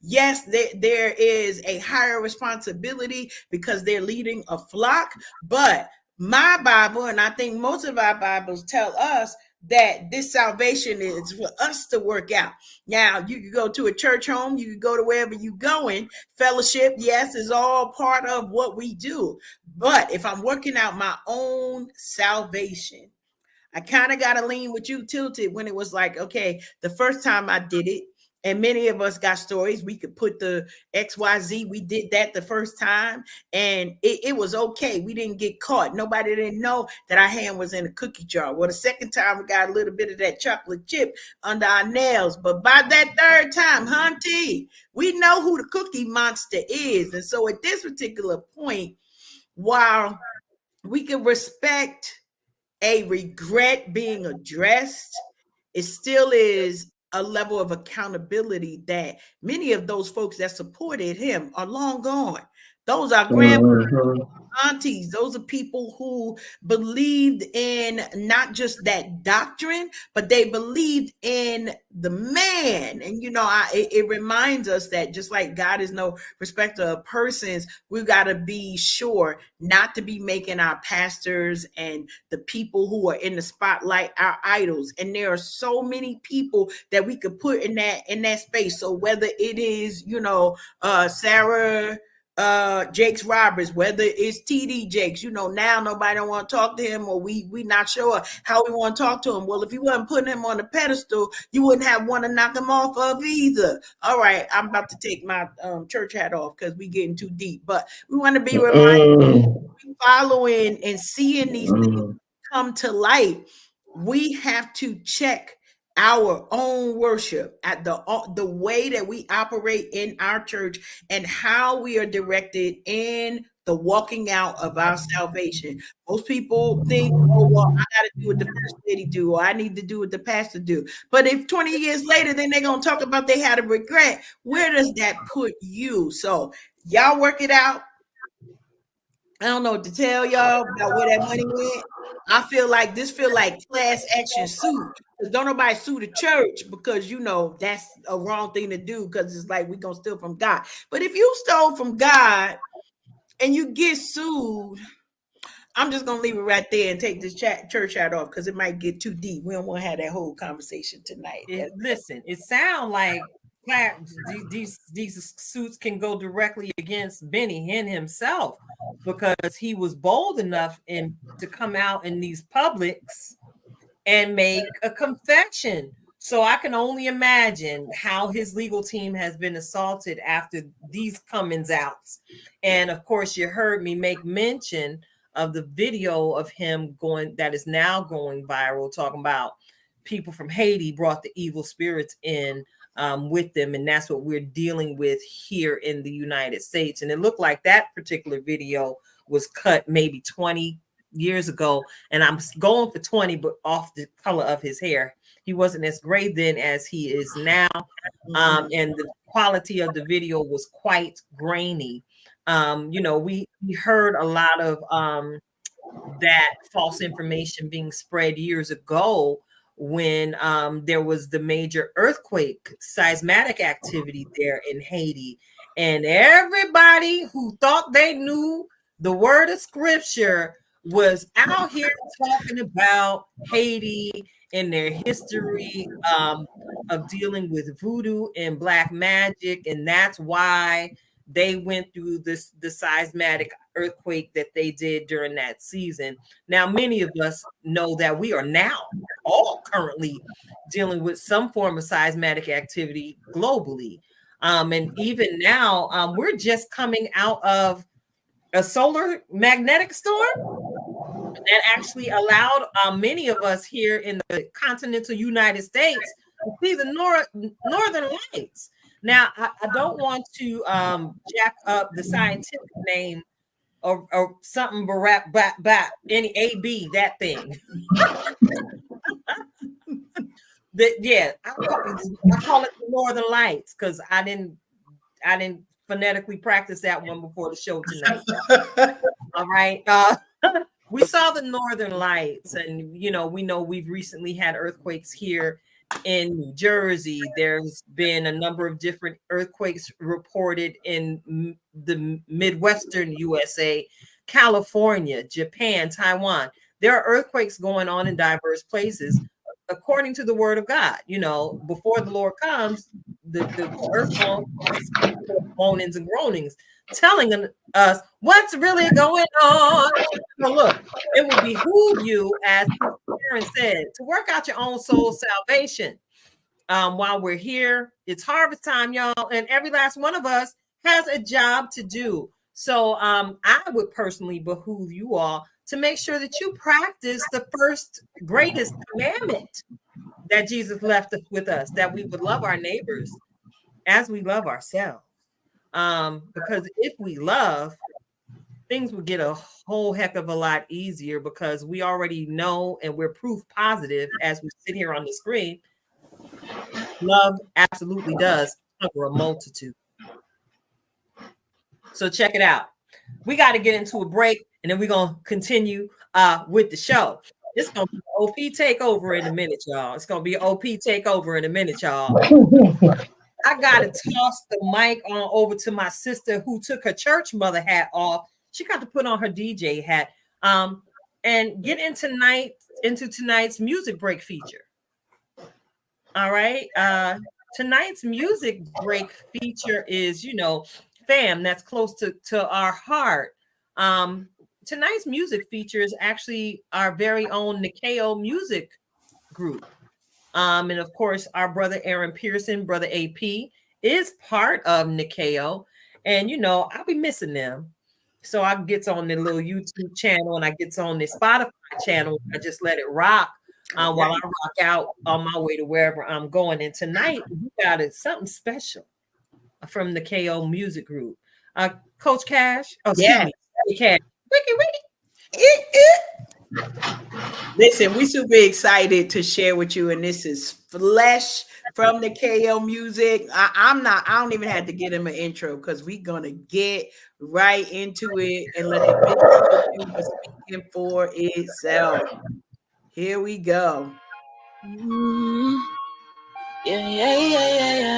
yes, there is a higher responsibility because they're leading a flock, but my Bible, and I think most of our Bibles, tell us that this salvation is for us to work out. Now, you can go to a church home, you can go to wherever you're going. Fellowship, yes, is all part of what we do. But if I'm working out my own salvation, I kind of got to lean with you, Tilted, when it was like, okay, the first time I did it, and many of us got stories. We could put the XYZ. We did that the first time, and it was okay. We didn't get caught. Nobody didn't know that our hand was in a cookie jar. Well, the second time, we got a little bit of that chocolate chip under our nails. But by that third time, hunty, we know who the cookie monster is. And so at this particular point, while we can respect a regret being addressed, it still is a level of accountability that many of those folks that supported him are long gone. Those are grandparents, aunties. Those are people who believed in not just that doctrine, but they believed in the man. And it reminds us that just like God is no respecter of persons, we've got to be sure not to be making our pastors and the people who are in the spotlight our idols. And there are so many people that we could put in that space. So whether it is Sarah Jakes Roberts, whether it's TD Jakes, now nobody don't want to talk to him, or we not sure how we want to talk to him. Well, if you wasn't putting him on the pedestal, you wouldn't have one to knock him off of either. All right, I'm about to take my church hat off because we getting too deep, but we want to be reminded, following and seeing these things come to light. We have to check our own worship at the way that we operate in our church and how we are directed in the walking out of our salvation. Most people think, oh, well, I got to do what the first lady do, or I need to do what the pastor do. But if 20 years later, then they're going to talk about they had a regret, where does that put you? So y'all work it out. I don't know what to tell y'all about where that money went. I feel like class action suit. Because don't nobody sue the church because, that's a wrong thing to do, because it's like we're going to steal from God. But if you stole from God and you get sued, I'm just going to leave it right there and take this church hat off because it might get too deep. We don't want to have that whole conversation tonight. Listen, it sounds like these suits can go directly against Benny Hinn himself, because he was bold enough to come out in these publics and make a confession. So I can only imagine how his legal team has been assaulted after these comings outs. And of course, you heard me make mention of the video of him that is now going viral, talking about people from Haiti brought the evil spirits in with them. And that's what we're dealing with here in the United States. And it looked like that particular video was cut maybe 20 years ago. And I'm going for 20, but off the color of his hair. He wasn't as gray then as he is now. And the quality of the video was quite grainy. We heard a lot of that false information being spread years ago when there was the major earthquake, seismic activity there in Haiti. And everybody who thought they knew the word of scripture was out here talking about Haiti and their history of dealing with voodoo and black magic. And that's why they went through the seismic earthquake that they did during that season. Now, many of us know that we are now all currently dealing with some form of seismic activity globally. And even now, we're just coming out of a solar magnetic storm that actually allowed many of us here in the continental United States to see the northern lights. Now, I don't want to jack up the scientific name or something, any AB, that thing. I call it the Northern Lights because I didn't phonetically practice that one before the show tonight. All right. We saw the Northern Lights, and we know we've recently had earthquakes here in New Jersey. There's been a number of different earthquakes reported in the Midwestern USA, California, Japan, Taiwan. There are earthquakes going on in diverse places according to the word of God. Before the Lord comes, the earth moanings and groanings, telling us what's really going on. So look, it would behoove you, as Aaron said, to work out your own soul salvation while we're here. It's harvest time, y'all, and every last one of us has a job to do. So I would personally behoove you all to make sure that you practice the first greatest commandment that Jesus left with us, that we would love our neighbors as we love ourselves. Because if we love, things will get a whole heck of a lot easier, because we already know, and we're proof positive as we sit here on the screen, love absolutely does cover a multitude. So check it out. We got to get into a break, and then we're going to continue with the show. It's going to be an OP takeover in a minute, y'all. It's going to be an OP takeover in a minute, y'all. I got to toss the mic on over to my sister who took her church mother hat off. She got to put on her DJ hat and get into tonight's music break feature. All right. Tonight's music break feature is, fam, that's close to our heart. Tonight's music feature is actually our very own Nikeo music group. And of course, our brother Aaron Pearson, brother AP, is part of Nikeo. And, I'll be missing them. So I gets on their little YouTube channel, and I gets on their Spotify channel. I just let it rock while I rock out on my way to wherever I'm going. And tonight, we got something special from the KO Music Group. Coach Cash. Oh, yeah. Cash. Wiki. Listen, we super excited to share with you, and this is Flesh from the KO Music. I don't even have to get him an intro, because we're gonna get right into it and let it be speaking for itself. Here we go. Yeah.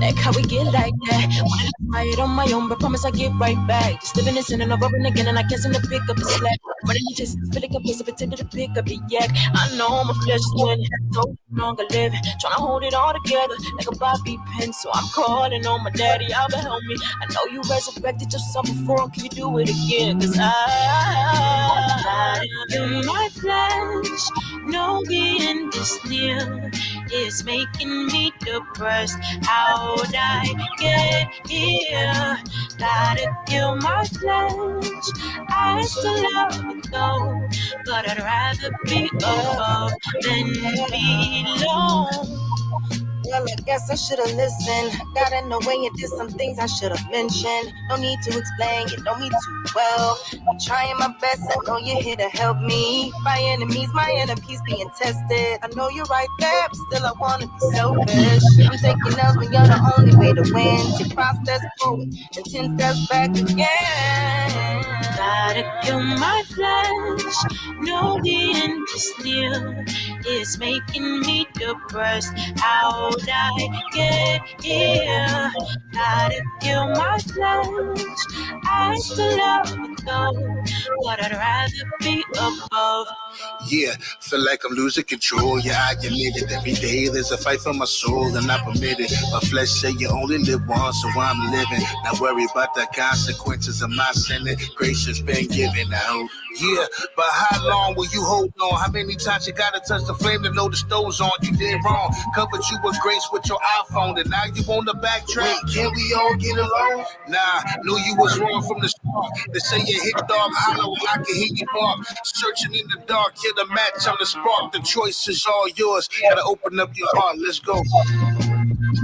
Like how we get like that. Wanted to try it on my own, but promise I get right back. Just living in sin and rubbing again, and I can't seem to pick up the slack. But then you just feel like a piece of it, tended to pick up the yak. I know my flesh is winning, so longer living, trying to hold it all together like a bobby pin. So I'm calling on my daddy, I'll help me. I know you resurrected yourself before, can you do it again? Cause I in my flesh, no being this near is making me depressed. How'd I get here? Gotta kill my flesh. I still love it though, but I'd rather be above than below. Well, I guess I should've listened. Got in the way and did some things I should've mentioned. No need to explain, you know me too well. I'm trying my best, I know you're here to help me. My enemies, my inner peace being tested. I know you're right there, but still I wanna be selfish. I'm taking L's when you're the only way to win. Take 5 steps forward and 10 steps back again. Gotta kill my flesh. No, the end is near. It's making me depressed. How'd I get here? Gotta kill my flesh. I still love it though, but I'd rather be above. Yeah, feel like I'm losing control. Yeah, I admit it. Every day there's a fight for my soul, and I permit it. My flesh say you only live once, so I'm living. Not worry about the consequences of my sinning. Grace has been given out. Yeah, but how long will you hold on? How many times you gotta touch the flame to know the stove's on? You did wrong. Covered you with grace with your iPhone, and now you on the backtrack. Wait, can we all get along? Nah, knew you was wrong from the start. They say you hit dog hollow, I can hear you bark. Searching in the dark, hit a match on the spark. The choice is all yours. Gotta open up your heart. Let's go.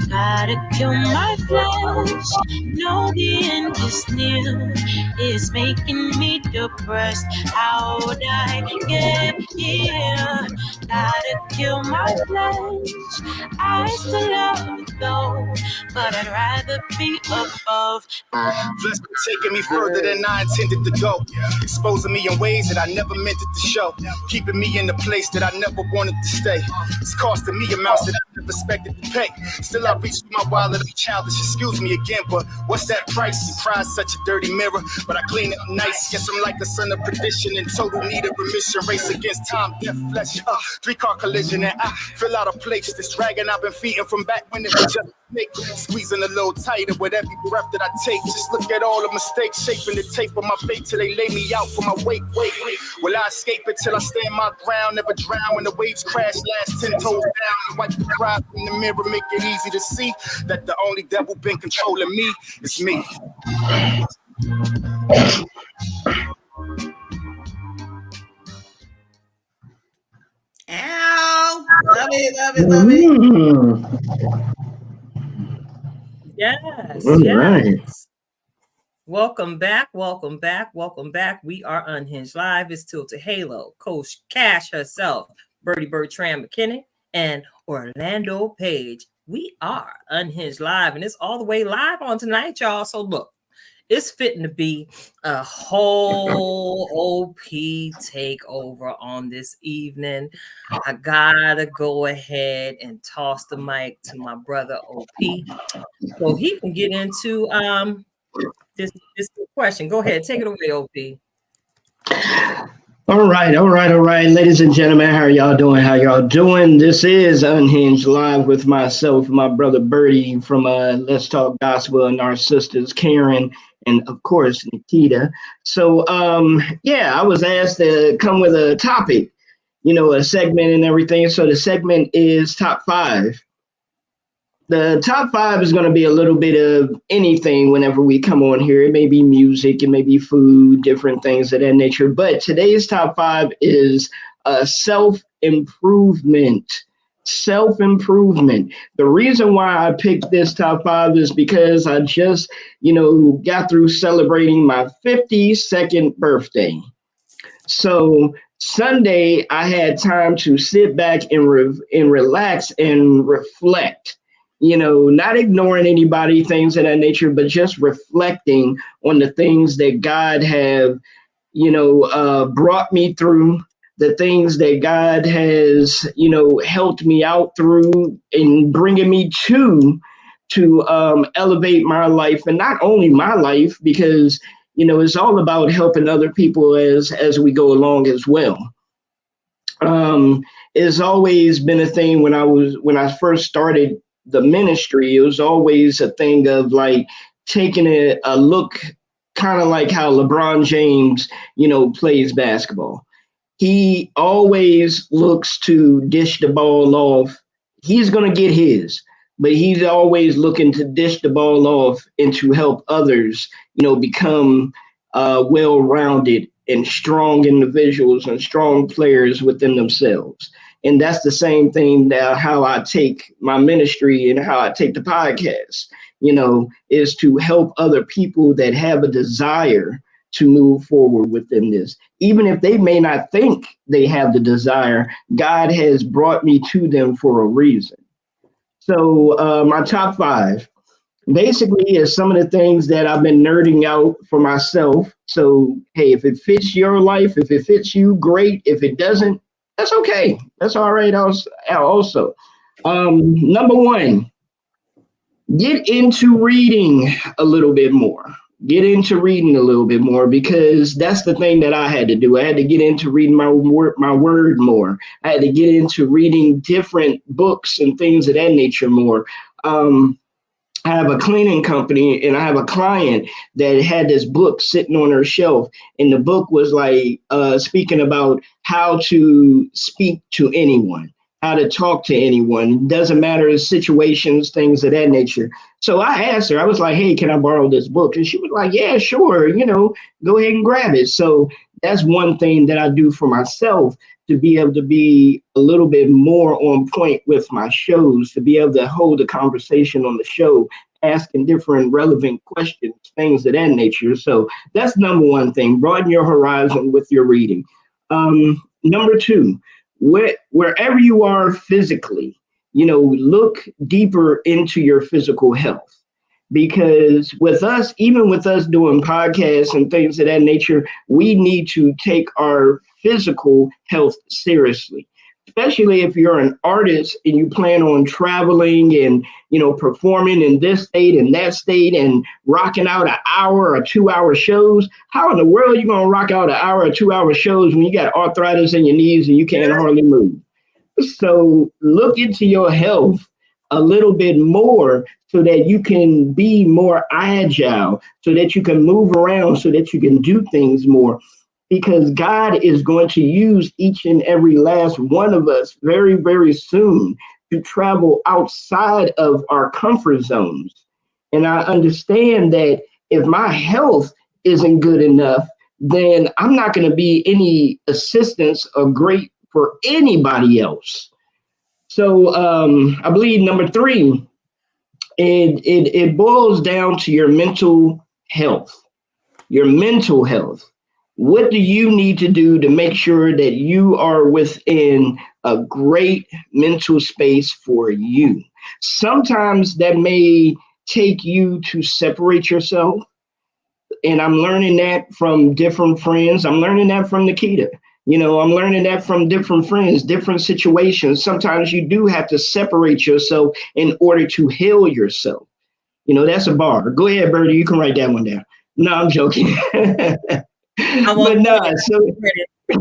Gotta kill my flesh. No, the end is near. It's making me depressed. How'd I get here? Gotta kill my flesh. I still love it though, but I'd rather be above. Flesh been taking me further than I intended to go. Exposing me in ways that I never meant it to show. Keeping me in a place that I never wanted to stay. It's costing me amounts that I never expected to pay. Still I reach for my wallet, I'm childish, excuse me again, but what's that price? You prize such a dirty mirror, but I clean it up nice. Guess I'm like the son of perdition in total need of remission. Race against time, death, flesh, 3-car collision, and I feel out of place. This dragon I've been feeding from back when it was just snake. Squeezing a little tighter with every breath that I take. Just look at all the mistakes shaping the tape on my fate till they lay me out for my weight. Will I escape it till I stand my ground? Never drown when the waves crash, last 10 toes down. And wipe the pride in the mirror, make it easy to see that the only devil been controlling me is me. Ow! Love it. Yes. All right. Welcome back. We are Unhinged Live. It's Tilted Halo, Coach Cash herself, Bertrand, Mckinney, and Orlando Page. We are Unhinged Live, and it's all the way live on tonight, y'all. So look, it's fitting to be a whole OP takeover on this evening. I gotta go ahead and toss the mic to my brother OP so he can get into this question. Go ahead, take it away, OP. All right, ladies and gentlemen, how y'all doing? This is Unhinged Live with myself, my brother Bertie from Let's Talk Gospel, and our sisters Karen and of course Nikita. So I was asked to come with a topic, a segment and everything. So the segment is top 5. The top 5 is going to be a little bit of anything whenever we come on here. It may be music, it may be food, different things of that nature. But today's top 5 is self-improvement. Self-improvement. The reason why I picked this top 5 is because I just, got through celebrating my 52nd birthday. So Sunday, I had time to sit back and relax and reflect. Not ignoring anybody, things of that nature, but just reflecting on the things that God have, brought me through, the things that God has, helped me out through and bringing me to elevate my life, and not only my life, because, it's all about helping other people as we go along as well. It's always been a thing when I first started the ministry. It was always a thing of like taking a look, kind of like how LeBron James, plays basketball. He always looks to dish the ball off. He's going to get his, but he's always looking to dish the ball off and to help others, become well-rounded and strong individuals and strong players within themselves. And that's the same thing that how I take my ministry and how I take the podcast, is to help other people that have a desire to move forward within this. Even if they may not think they have the desire, God has brought me to them for a reason. So my top 5 basically is some of the things that I've been nerding out for myself. So, hey, if it fits your life, if it fits you, great. If it doesn't, that's okay. That's all right. Also, number 1, get into reading a little bit more. Get into reading a little bit more, because that's the thing that I had to do. I had to get into reading my word more. I had to get into reading different books and things of that nature more. I have a cleaning company, and I have a client that had this book sitting on her shelf. And the book was like speaking about how to speak to anyone, how to talk to anyone. Doesn't matter situations, things of that nature. So I asked her, I was like, hey, can I borrow this book? And she was like, yeah, sure. Go ahead and grab it. So that's one thing that I do for myself, to be able to be a little bit more on point with my shows, to be able to hold a conversation on the show, asking different relevant questions, things of that nature. So that's number 1 thing, broaden your horizon with your reading. Number 2, wherever you are physically, look deeper into your physical health. Because even with us doing podcasts and things of that nature, we need to take our physical health seriously, especially if you're an artist and you plan on traveling and, performing in this state and that state and rocking out an hour or 2-hour shows. How in the world are you going to rock out an hour or 2-hour shows when you got arthritis in your knees and you can't hardly move? So look into your health a little bit more, so that you can be more agile, so that you can move around, so that you can do things more, because God is going to use each and every last one of us very, very soon to travel outside of our comfort zones. And I understand that if my health isn't good enough, then I'm not going to be any assistance or great for anybody else. So I believe number 3, it boils down to your mental health. Your mental health. What do you need to do to make sure that you are within a great mental space for you? Sometimes that may take you to separate yourself. And I'm learning that from different friends. I'm learning that from Nikita. I'm learning that from different friends, different situations. Sometimes you do have to separate yourself in order to heal yourself. That's a bar. Go ahead, Bertie. You can write that one down. No, I'm joking. But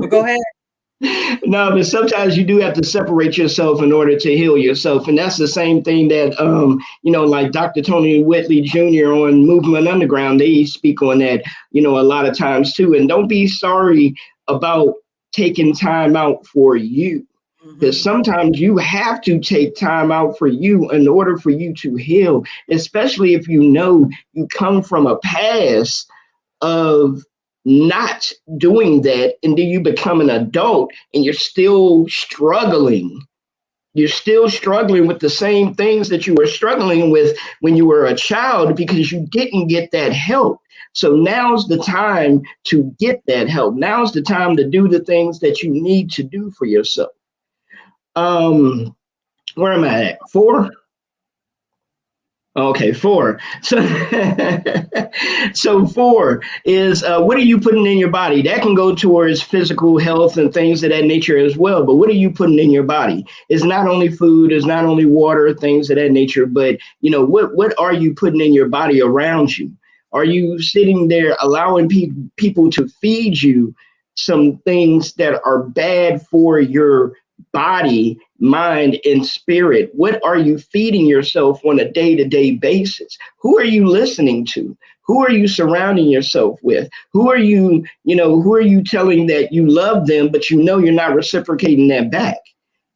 go ahead. No, but sometimes you do have to separate yourself in order to heal yourself. And that's the same thing that, like Dr. Tony Whitley Jr. on Movement Underground, they speak on that, a lot of times too. And don't be sorry about taking time out for you, because sometimes you have to take time out for you in order for you to heal, especially if you come from a past of not doing that, and then you become an adult and you're still struggling. You're still struggling with the same things that you were struggling with when you were a child, because you didn't get that help. So now's the time to get that help. Now's the time to do the things that you need to do for yourself. Where am I at? 4? Okay, 4. So 4 is what are you putting in your body? That can go towards physical health and things of that nature as well. But what are you putting in your body? It's not only food, it's not only water, things of that nature, but what are you putting in your body around you? Are you sitting there allowing people to feed you some things that are bad for your body, mind, and spirit? What are you feeding yourself on a day-to-day basis? Who are you listening to? Who are you surrounding yourself with? Who are you telling that you love them, but you're not reciprocating that back?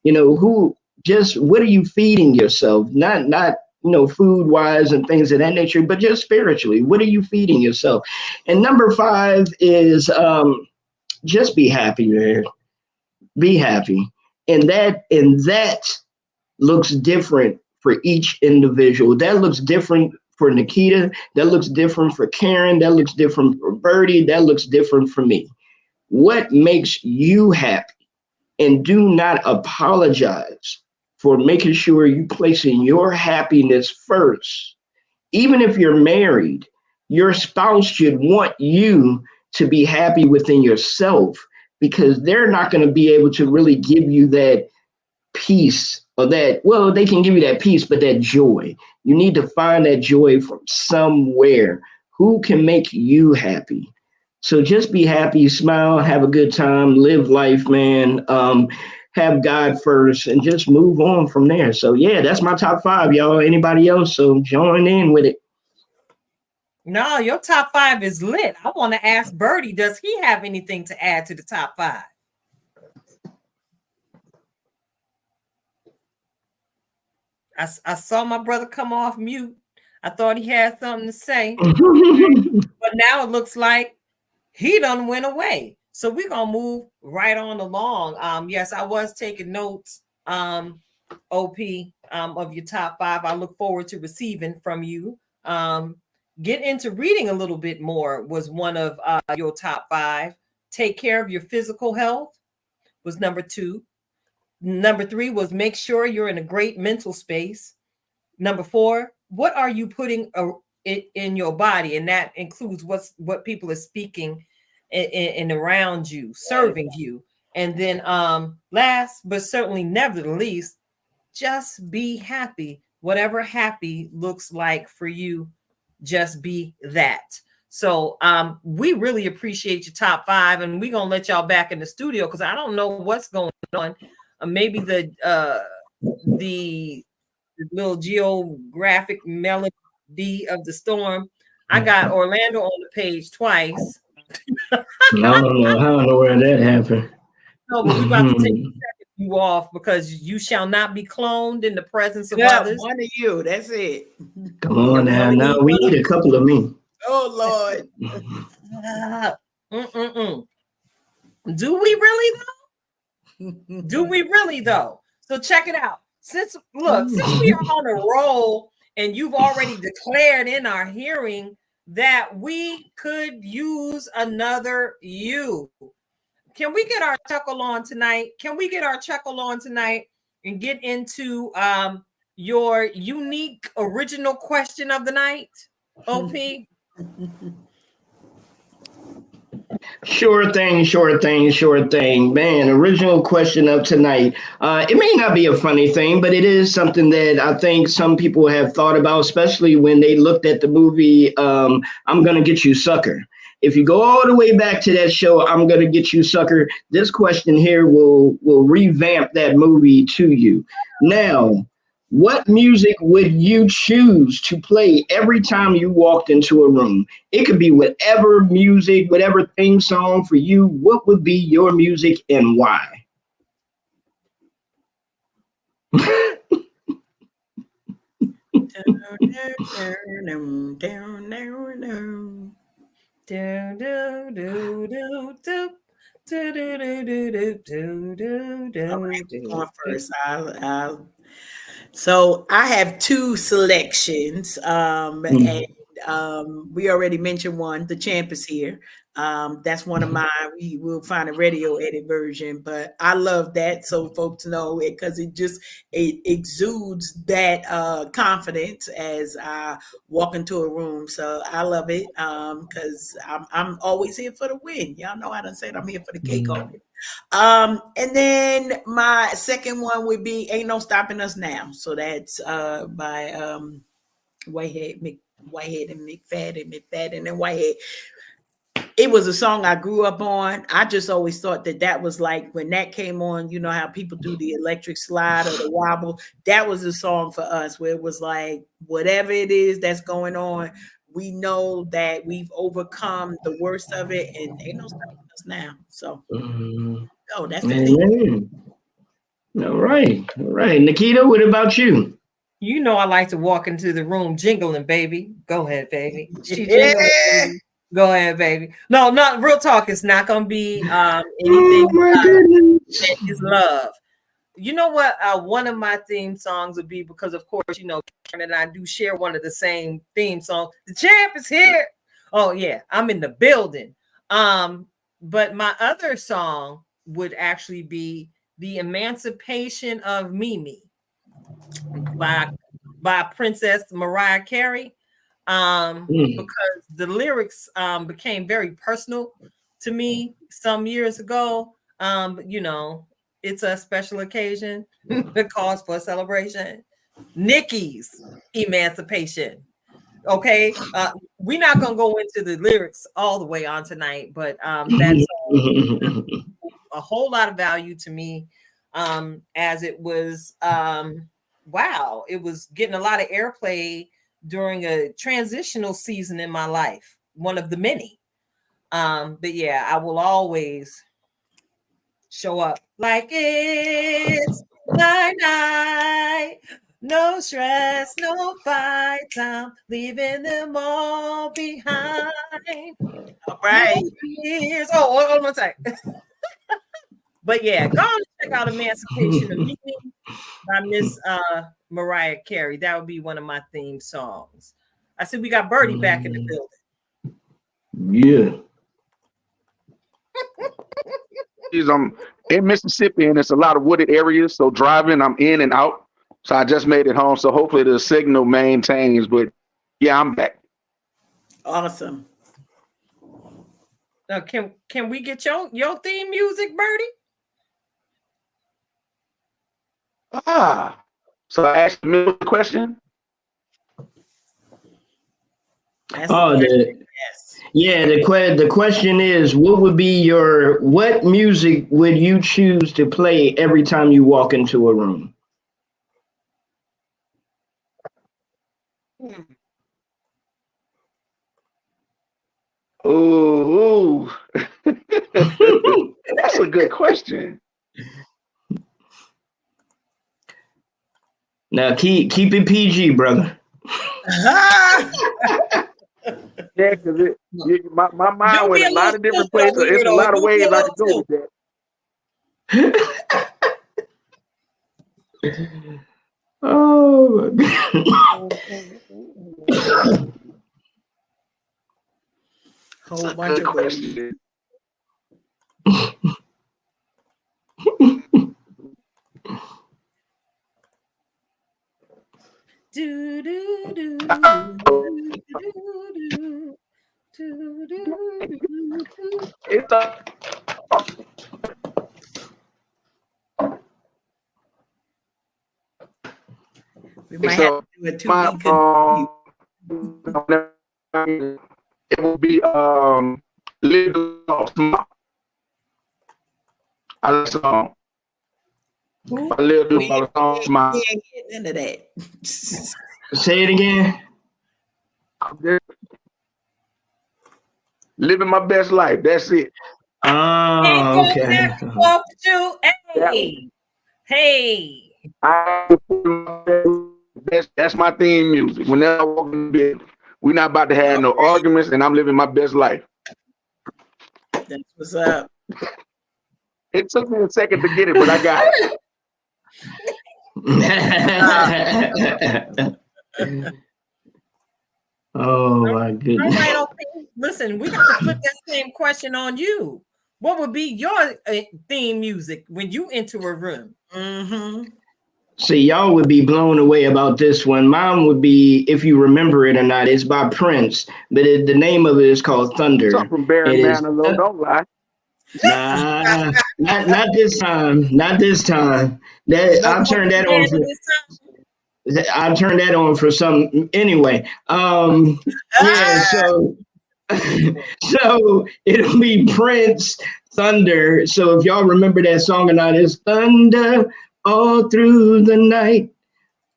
What are you feeding yourself? Not food wise and things of that nature, but just spiritually. What are you feeding yourself? And number 5 is just be happy, man. Be happy. And that looks different for each individual. That looks different for Nikita. That looks different for Karen. That looks different for Birdie. That looks different for me. What makes you happy? And do not apologize for making sure you placing your happiness first. Even if you're married, your spouse should want you to be happy within yourself, because they're not going to be able to really give you that peace, or that, well, they can give you that peace, but that joy. You need to find that joy from somewhere. Who can make you happy? So just be happy, smile, have a good time, live life, man. Have God first, and just move on from there. So yeah, that's my top 5, y'all. Anybody else? So join in with it. No, your top 5 is lit. I want to ask Birdie, does he have anything to add to the top 5? I saw my brother come off mute. I thought he had something to say, but now it looks like he done went away. So we're gonna move right on along. Yes, I was taking notes, OP, of your top 5. I look forward to receiving from you. Get into reading a little bit more was one of your top 5. Take care of your physical health was number 2. Number 3 was make sure you're in a great mental space. Number 4, what are you putting in your body? And that includes what people are speaking and around you, serving you. And then last, but certainly never the least, just be happy. Whatever happy looks like for you, just be that. So we really appreciate your top 5, and we're gonna let y'all back in the studio because I don't know what's going on. Maybe the little geographic melody of the storm. I got Orlando on the page twice. I don't know where that happened. No, but we're about to take you off because you shall not be cloned in the presence of others. One of you, that's it. Come on now. Now we need a couple of me. Oh Lord. Do we really though? Do we really though? So check it out. Since we are on a roll and you've already declared in our hearing that we could use another you. Can we get our chuckle on tonight? And get into your unique original question of the night, OP? Sure thing. Man, original question of tonight. It may not be a funny thing, but it is something that I think some people have thought about, especially when they looked at the movie I'm Gonna Get You, Sucker. If you go all the way back to that show, I'm Gonna Get You, Sucker, this question here will revamp that movie to you. Now, what music would you choose to play every time you walked into a room? It could be whatever music, whatever theme song for you. What would be your music and why? Going first. So I have 2 selections, and we already mentioned one. The Champ is here. That's one of mine. We will find a radio edit version, but I love that, so folks know it because it exudes that confidence as I walk into a room. So I love it because I'm always here for the win. Y'all know I done said I'm here for the cake already. And then my second one would be Ain't No Stopping Us Now. So that's by Whitehead and McFadden and Whitehead. It was a song I grew up on. I just always thought that was like when that came on, you know how people do the electric slide or the wobble. That was a song for us where it was like, whatever it is that's going on, we know that we've overcome the worst of it and ain't no stopping us now. So, that's the thing. All right. Nikita, what about you? You know I like to walk into the room jingling, baby. Go ahead, baby. Yeah. Baby. Go ahead, baby. No, not real talk. It's not gonna be anything that is love. you know what? One of my theme songs would be, because of course, you know, Karen and I do share one of the same theme songs. The champ is here. Oh yeah, I'm in the building. But my other song would actually be The Emancipation of Mimi by Princess Mariah Carey. Because the lyrics became very personal to me some years ago. You know, it's a special occasion. It calls for a celebration. Nikki's emancipation. Okay, we're not gonna go into the lyrics all the way on tonight, but that's a whole lot of value to me, as it was wow, it was getting a lot of airplay during a transitional season in my life, one of the many. But yeah, I will always show up like it's my night. No stress, no fights. I'm leaving them all behind. All right. Years. Oh, hold on one second. But yeah, go on and check out Emancipation of Mimi by Miss Mariah Carey. That would be one of my theme songs. I said we got Birdie back in the building. Yeah. I'm in Mississippi and it's a lot of wooded areas. So driving, I'm in and out. So I just made it home. So hopefully the signal maintains. But yeah, I'm back. Awesome. Now, can we get your theme music, Birdie? So I asked the question. The question is, what music would you choose to play every time you walk into a room? Ooh. That's a good question. Now keep it PG, brother. Yeah, because my mind went a lot of different places. There's a lot of ways I could go with that. Oh my God. Whole bunch of questions. Do do do do do. We might have to do it too. It will be Little Small. I like song. A little small. Into that. Say it again. Living my best life. That's it. Oh, okay. Hey. That's my theme music. Whenever I walk in bed, we're not about to have no arguments, and I'm living my best life. That's what's up. It took me a second to get it, but I got it. Oh my goodness. All right, okay. Listen, we got to put that same question on you. What would be your theme music when you enter a room? Mm-hmm. See, y'all would be blown away about this one. Mine would be, if you remember it or not, it's by Prince, but the name of it is called Thunder. Something from Barry Manilow, don't lie. Nah, not this time. Not this time. I'll turn that on for. I'll turn that on for some anyway. Yeah. So it'll be Prince Thunder. So if y'all remember that song or not, it's thunder all through the night.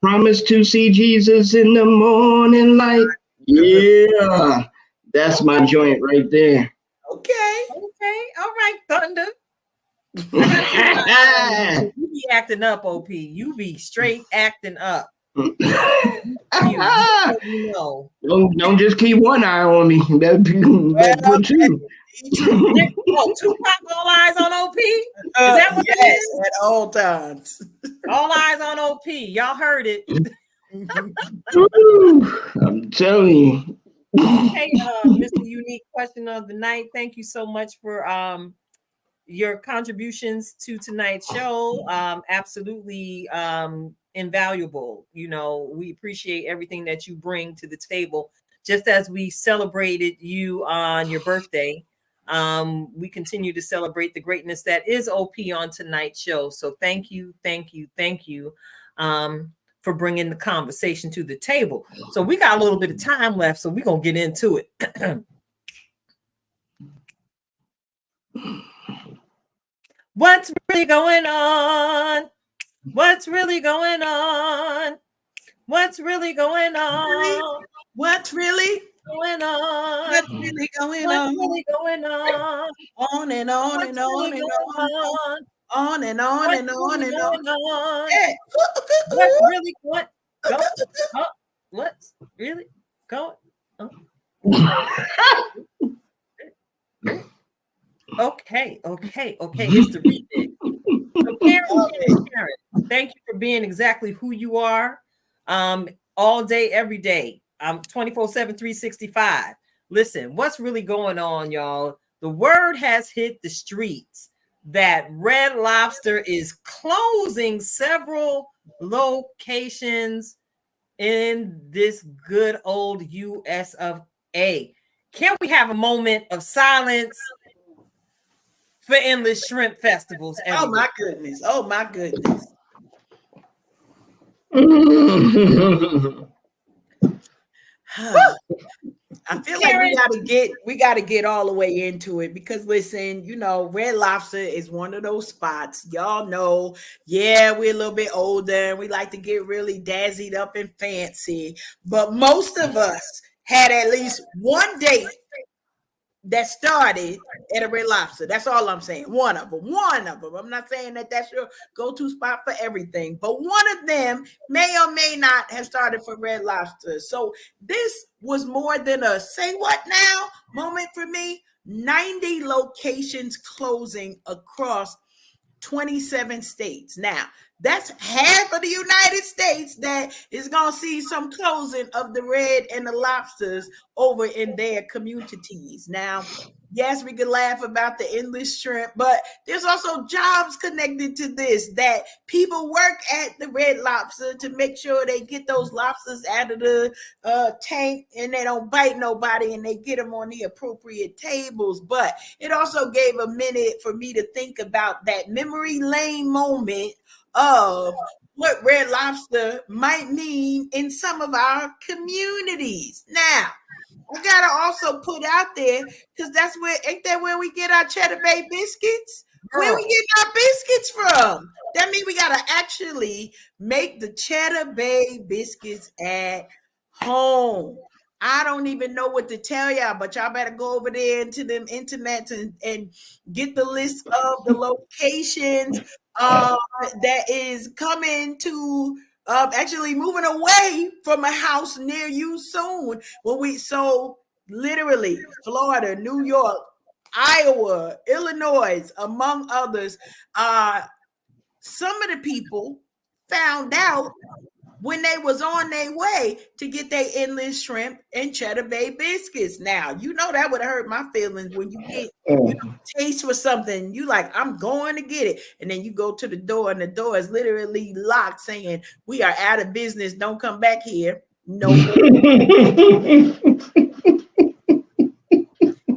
Promise to see Jesus in the morning light. Yeah, that's my joint right there. Okay. All right, Thunder. You be acting up, OP. You be straight acting up. Don't just keep one eye on me. That put two. Two eyes on OP. that what it Yes, is? at all times. All eyes on OP. Y'all heard it. I'm telling you. Okay, Mr. Unique Question of the Night. Thank you so much for your contributions to tonight's show. Absolutely invaluable. You know, we appreciate everything that you bring to the table. Just as we celebrated you on your birthday, we continue to celebrate the greatness that is OP on tonight's show. So thank you for bringing the conversation to the table. So we got a little bit of time left, so we're going to get into it. What's really going on? What's really going on? What's really going on? What's really going on? What's really going What's on? really going on? On and on What's and on really and going on. On and on What's and on really and on. going on? Hey. What's really going on? What's really going on? Okay. It's the remix. So Karen, thank you for being exactly who you are. All day, every day. 24/7, 365. Listen, what's really going on, y'all? The word has hit the streets that Red Lobster is closing several locations in this good old US of A. Can we have a moment of silence for endless shrimp festivals? Oh my goodness. Oh my goodness. I feel Karen, like we gotta get all the way into it because listen, you know, Red Lobster is one of those spots. Y'all know, yeah, we're a little bit older and we like to get really dazzied up and fancy, but most of us had at least one date that started at a Red Lobster. That's all I'm saying. One of them. I'm not saying that that's your go-to spot for everything, but one of them may or may not have started for Red Lobster. So this was more than a say what now moment for me. 90 locations closing across 27 states. Now, that's half of the United States that is going to see some closing of the Red and the Lobsters over in their communities. Now, yes, we could laugh about the endless shrimp, but there's also jobs connected to this that people work at the Red Lobster to make sure they get those lobsters out of the tank and they don't bite nobody and they get them on the appropriate tables. But it also gave a minute for me to think about that memory lane moment of what Red Lobster might mean in some of our communities. Now, I gotta also put out there because that's where ain't that where we get our Cheddar Bay biscuits? Where we get our biscuits from? That means we gotta actually make the Cheddar Bay biscuits at home. I don't even know what to tell y'all, but y'all better go over there into them internets and get the list of the locations that is coming to actually moving away from a house near you soon. So literally Florida, New York, Iowa, Illinois, among others, some of the people found out when they was on their way to get their endless shrimp and Cheddar Bay biscuits. Now, you know that would hurt my feelings when you get taste for something. You like, I'm going to get it. And then you go to the door and the door is literally locked saying, we are out of business. Don't come back here. No.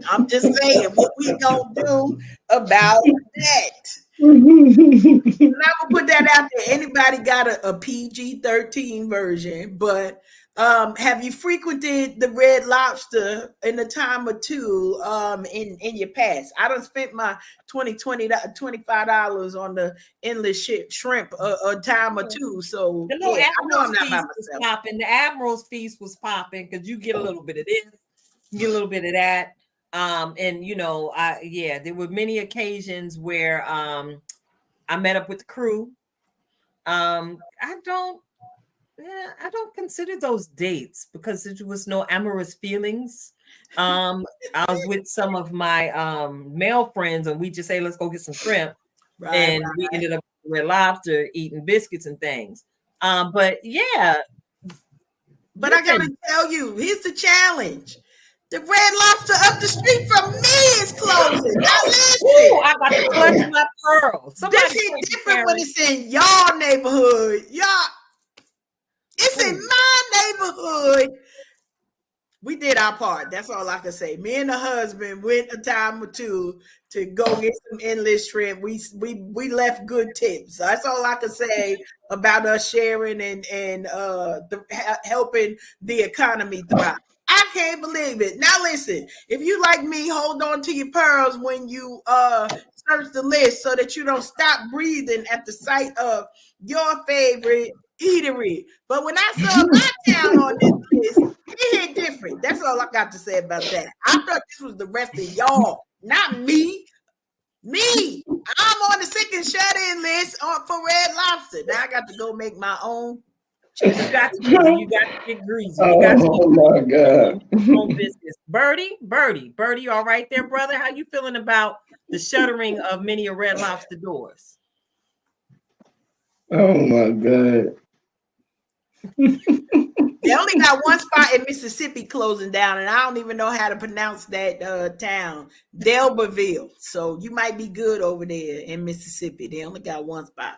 I'm just saying what we gonna do about that. And I will put that out there. Anybody got a PG-13 version, but have you frequented the Red Lobster in a time or two in your past? I done spent my $25 on the endless shrimp a time or two. So the little yeah, I know I'm Admiral's not by feast was myself. popping. The Admiral's feast was popping because you get a little bit of this, you get a little bit of that. And you know, there were many occasions where I met up with the crew. I don't consider those dates because there was no amorous feelings. I was with some of my male friends and we just say, let's go get some shrimp. and we ended up with Lobster eating biscuits and things. But yeah. But I gotta tell you, here's the challenge. The Red Lobster up the street from me is closing. Now listen. Ooh, I got to clutch my pearls. This is different when it's in y'all neighborhood. Y'all, it's in my neighborhood. We did our part. That's all I can say. Me and the husband went a time or two to go get some endless shrimp. We left good tips. That's all I can say about us sharing and helping the economy thrive. I can't believe it. Now listen, if you like me, hold on to your pearls when you search the list so that you don't stop breathing at the sight of your favorite eatery. But when I saw my town on this list, it hit different. That's all I got to say about that. I thought this was the rest of y'all, not me. Me. I'm on the sick and shut-in list for Red Lobster. Now I got to go make my own. You got to get greasy. You got to my God. own business. Birdie, you all right there, brother? How you feeling about the shuttering of many of Red Lobster doors? Oh my God. They only got one spot in Mississippi closing down, and I don't even know how to pronounce that town, Delberville. So you might be good over there in Mississippi. They only got one spot.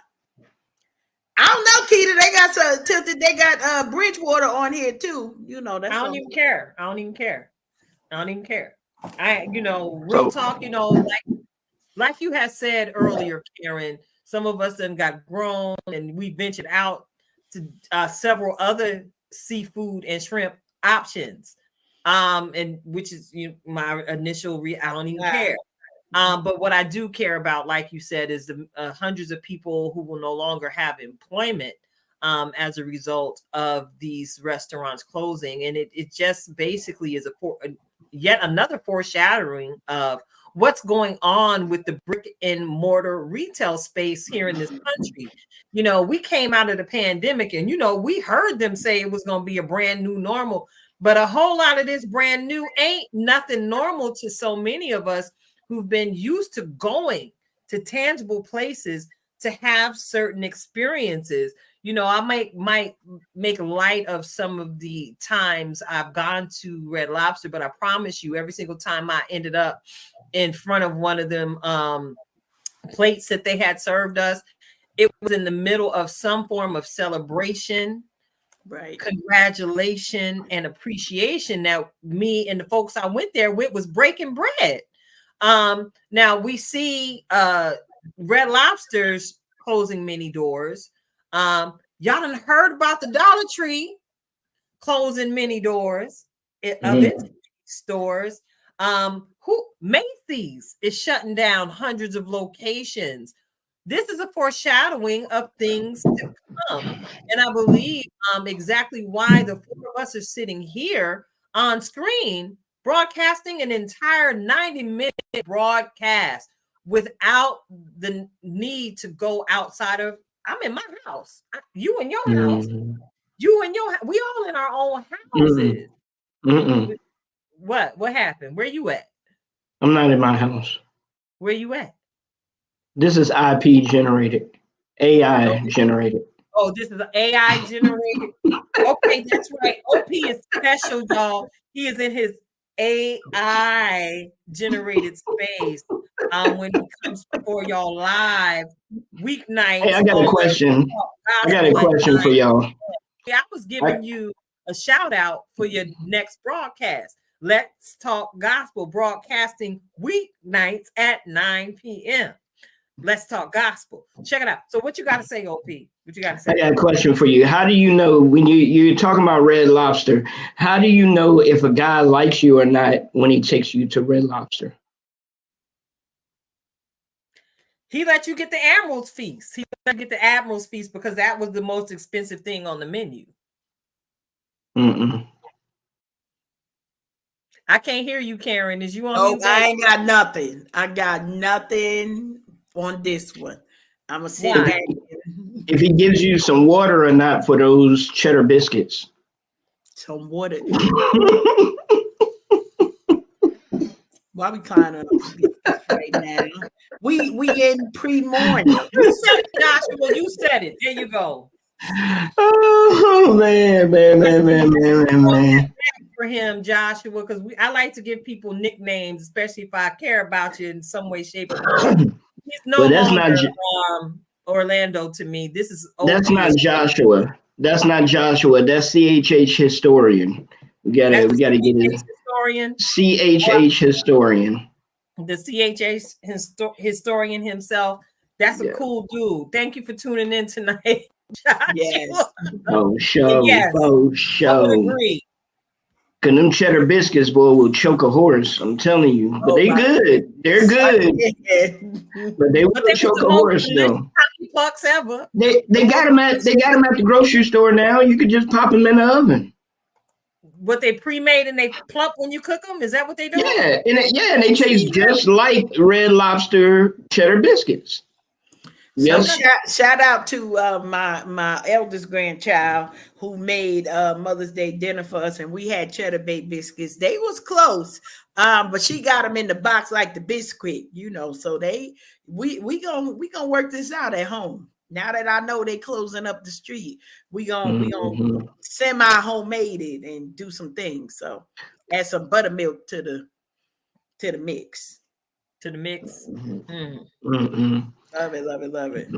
I don't know, Keita. They got tilted. They got Bridgewater on here too. You know, that's I don't even care. Real talk, like you had said earlier, Karen, some of us then got grown and we ventured out to several other seafood and shrimp options. And which is my initial I don't even care. But what I do care about, like you said, is the hundreds of people who will no longer have employment as a result of these restaurants closing. And it just basically is yet another foreshadowing of what's going on with the brick and mortar retail space here in this country. We came out of the pandemic and, we heard them say it was going to be a brand new normal, but a whole lot of this brand new ain't nothing normal to so many of us who've been used to going to tangible places to have certain experiences. I might make light of some of the times I've gone to Red Lobster, but I promise you, every single time I ended up in front of one of them plates that they had served us, it was in the middle of some form of celebration, right? Congratulation and appreciation that me and the folks I went there with was breaking bread. Now we see Red Lobster's closing many doors. Y'all done heard about the Dollar Tree closing many doors of its stores. Macy's is shutting down hundreds of locations. This is a foreshadowing of things to come. And I believe exactly why the four of us are sitting here on screen broadcasting an entire 90-minute broadcast without the need to go outside of, I'm in my house. You in your house. We all in our own houses. What happened? Where you at? I'm not in my house. Where you at? This is IP generated, AI generated. Oh, this is AI generated. Okay, that's right. OP is special, y'all. He is in his AI generated space when he comes before y'all live weeknights. Hey, I got a question. For y'all. I was giving you a shout out for your next broadcast. Let's Talk Gospel, broadcasting weeknights at 9 p.m. Let's Talk Gospel. Check it out. So what you got to say, OP? What you got to say? I got a question for you. How do you know when you're talking about Red Lobster, how do you know if a guy likes you or not when he takes you to Red Lobster? He let you get the Admiral's Feast. He let you get the Admiral's Feast because that was the most expensive thing on the menu. I can't hear you, Karen. Is you on? Oh, I ain't got nothing. I got nothing on this one. I'm gonna sit back. If he gives you some water or not for those cheddar biscuits. Some water. Why we climbing up right now? We in pre-morning. You said it, Joshua. You said it. There you go. Oh man. For him, Joshua, because I like to give people nicknames, especially if I care about you in some way, shape, or form. He's no Well, that's longer not Orlando to me. This is that's not Joshua. That's not Joshua. That's CHH historian. We gotta get it. Historian. CHH historian. The CHH historian himself. That's a cool dude. Thank you for tuning in tonight, Joshua. Yes. Oh, show. Yes. Oh, I show. would agree. Cause them cheddar biscuits, boy, will choke a horse. I'm telling you. But they good. They're good. But they will choke a horse though. Pucks ever. They got them at the grocery store now. You could just pop them in the oven. What they pre-made and they plump when you cook them? Is that what they do? Yeah, and they taste just like Red Lobster cheddar biscuits. Yes. So shout out to my eldest grandchild who made Mother's Day dinner for us, and we had cheddar baked biscuits. They was close, but she got them in the box like the biscuit, So we gonna work this out at home. Now that I know they closing up the street, we gonna semi homemade it and do some things. So add some buttermilk to the mix. To the mix. Love it.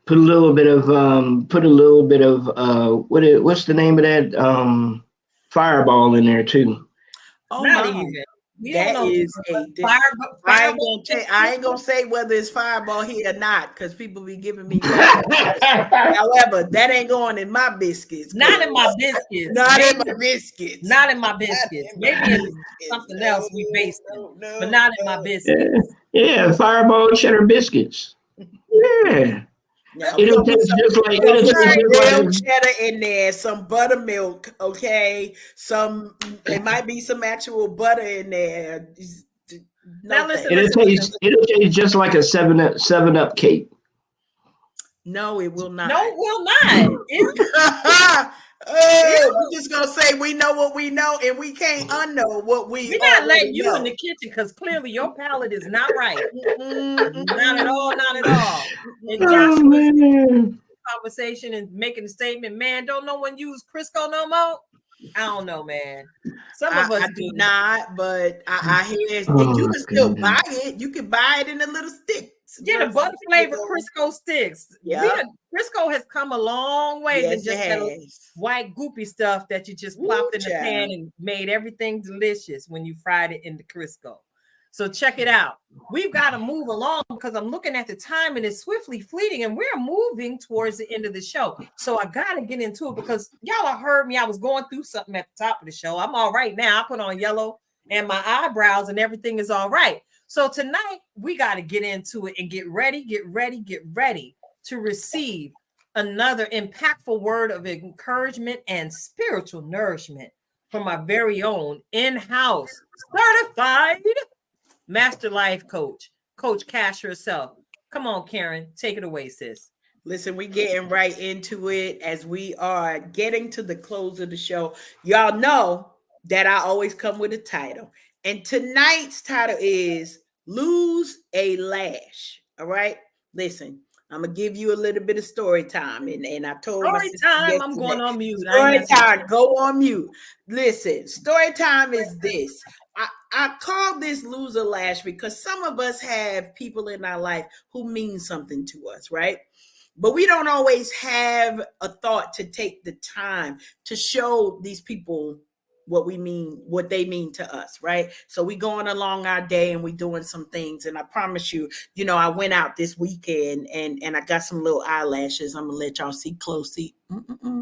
Put a little bit of what's the name of that Fireball in there too. Oh, not even. That is I ain't gonna say whether it's Fireball here or not, because people be giving me however, that ain't going in my biscuits. Not in my biscuits. Not in my biscuits. Not in my biscuits. Maybe in something else we based it, but not in my biscuits. Yeah, Fireball cheddar biscuits. Yeah. It'll taste just like cheddar in there, some buttermilk, okay. It might be some actual butter in there. Now listen, it'll taste just like a 7-Up cake. No, it will not. No, it will not. We're just gonna say we know what we know, and we can't unknow what we. We're not letting you in the kitchen because clearly your palate is not right. Not at all. Not at all. And Joshua's conversation and making a statement, man, don't no one use Crisco no more. I don't know, man. Some of us do not, but I hear you can still buy it. You can buy it in a little stick. Yeah, the butter flavor Crisco sticks. Yeah, Crisco has come a long way than just that white goopy stuff that you just plopped in the pan and made everything delicious when you fried it in the Crisco. So check it out. We've got to move along because I'm looking at the time and it's swiftly fleeting and we're moving towards the end of the show. So I got to get into it because y'all have heard me. I was going through something at the top of the show. I'm all right now. I put on yellow and my eyebrows and everything is all right. So tonight we got to get into it and get ready to receive another impactful word of encouragement and spiritual nourishment from our very own in-house certified master life coach, Coach Cash herself. Come on, Karen, take it away, sis. Listen, we're getting right into it as we are getting to the close of the show. Y'all know that I always come with a title. And tonight's title is Lose a Lash. All right. Listen, I'm going to give you a little bit of story time. And I told story time, I'm going on mute. Story time, go on mute. Listen, story time is this. I call this lose a lash because some of us have people in our life who mean something to us, right? But we don't always have a thought to take the time to show these people what we mean, what they mean to us, right? So we going along our day and we doing some things. And I promise you, I went out this weekend and I got some little eyelashes. I'm gonna let y'all see closely.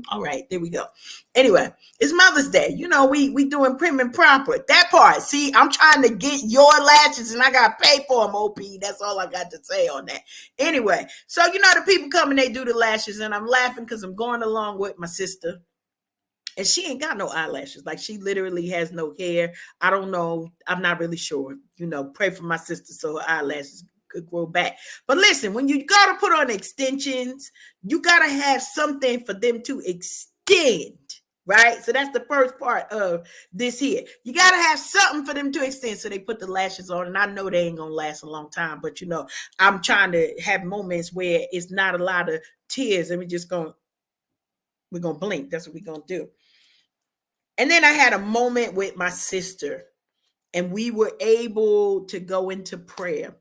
All right, there we go. Anyway, it's Mother's Day. We doing prim and proper. That part. See, I'm trying to get your lashes and I got to pay for them, OP. That's all I got to say on that. Anyway, so the people come and they do the lashes and I'm laughing because I'm going along with my sister. And she ain't got no eyelashes. Like she literally has no hair. I don't know. I'm not really sure. Pray for my sister so her eyelashes could grow back. But listen, when you got to put on extensions, you got to have something for them to extend right? So that's the first part of this here. You got to have something for them to extend. So they put the lashes on, and I know they ain't going to last a long time, but you know, I'm trying to have moments where it's not a lot of tears, and we're going to blink. That's what we're going to do. And then I had a moment with my sister, and we were able to go into prayer.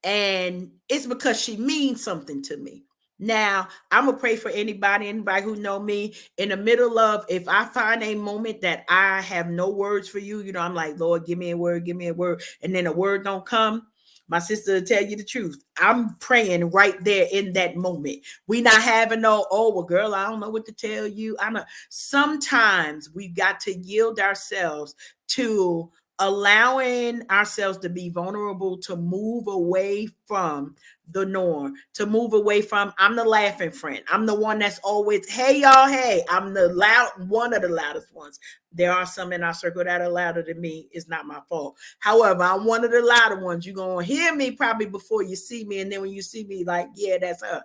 And it's because she means something to me. Now, I'm going to pray for anybody who know me in the middle of, if I find a moment that I have no words for you, you know, I'm like, Lord, give me a word. And then a word don't come. My sister will tell you the truth. I'm praying right there in that moment. We not having no, oh, well, girl, I don't know what to tell you. I know. Sometimes we've got to yield ourselves to allowing ourselves to be vulnerable, to move away from the norm, to move away from, I'm the laughing friend. I'm the one that's always, hey, y'all, hey, I'm the one of the loudest ones. There are some in our circle that are louder than me. It's not my fault. However, I'm one of the louder ones. You're going to hear me probably before you see me. And then when you see me, like, yeah, that's her.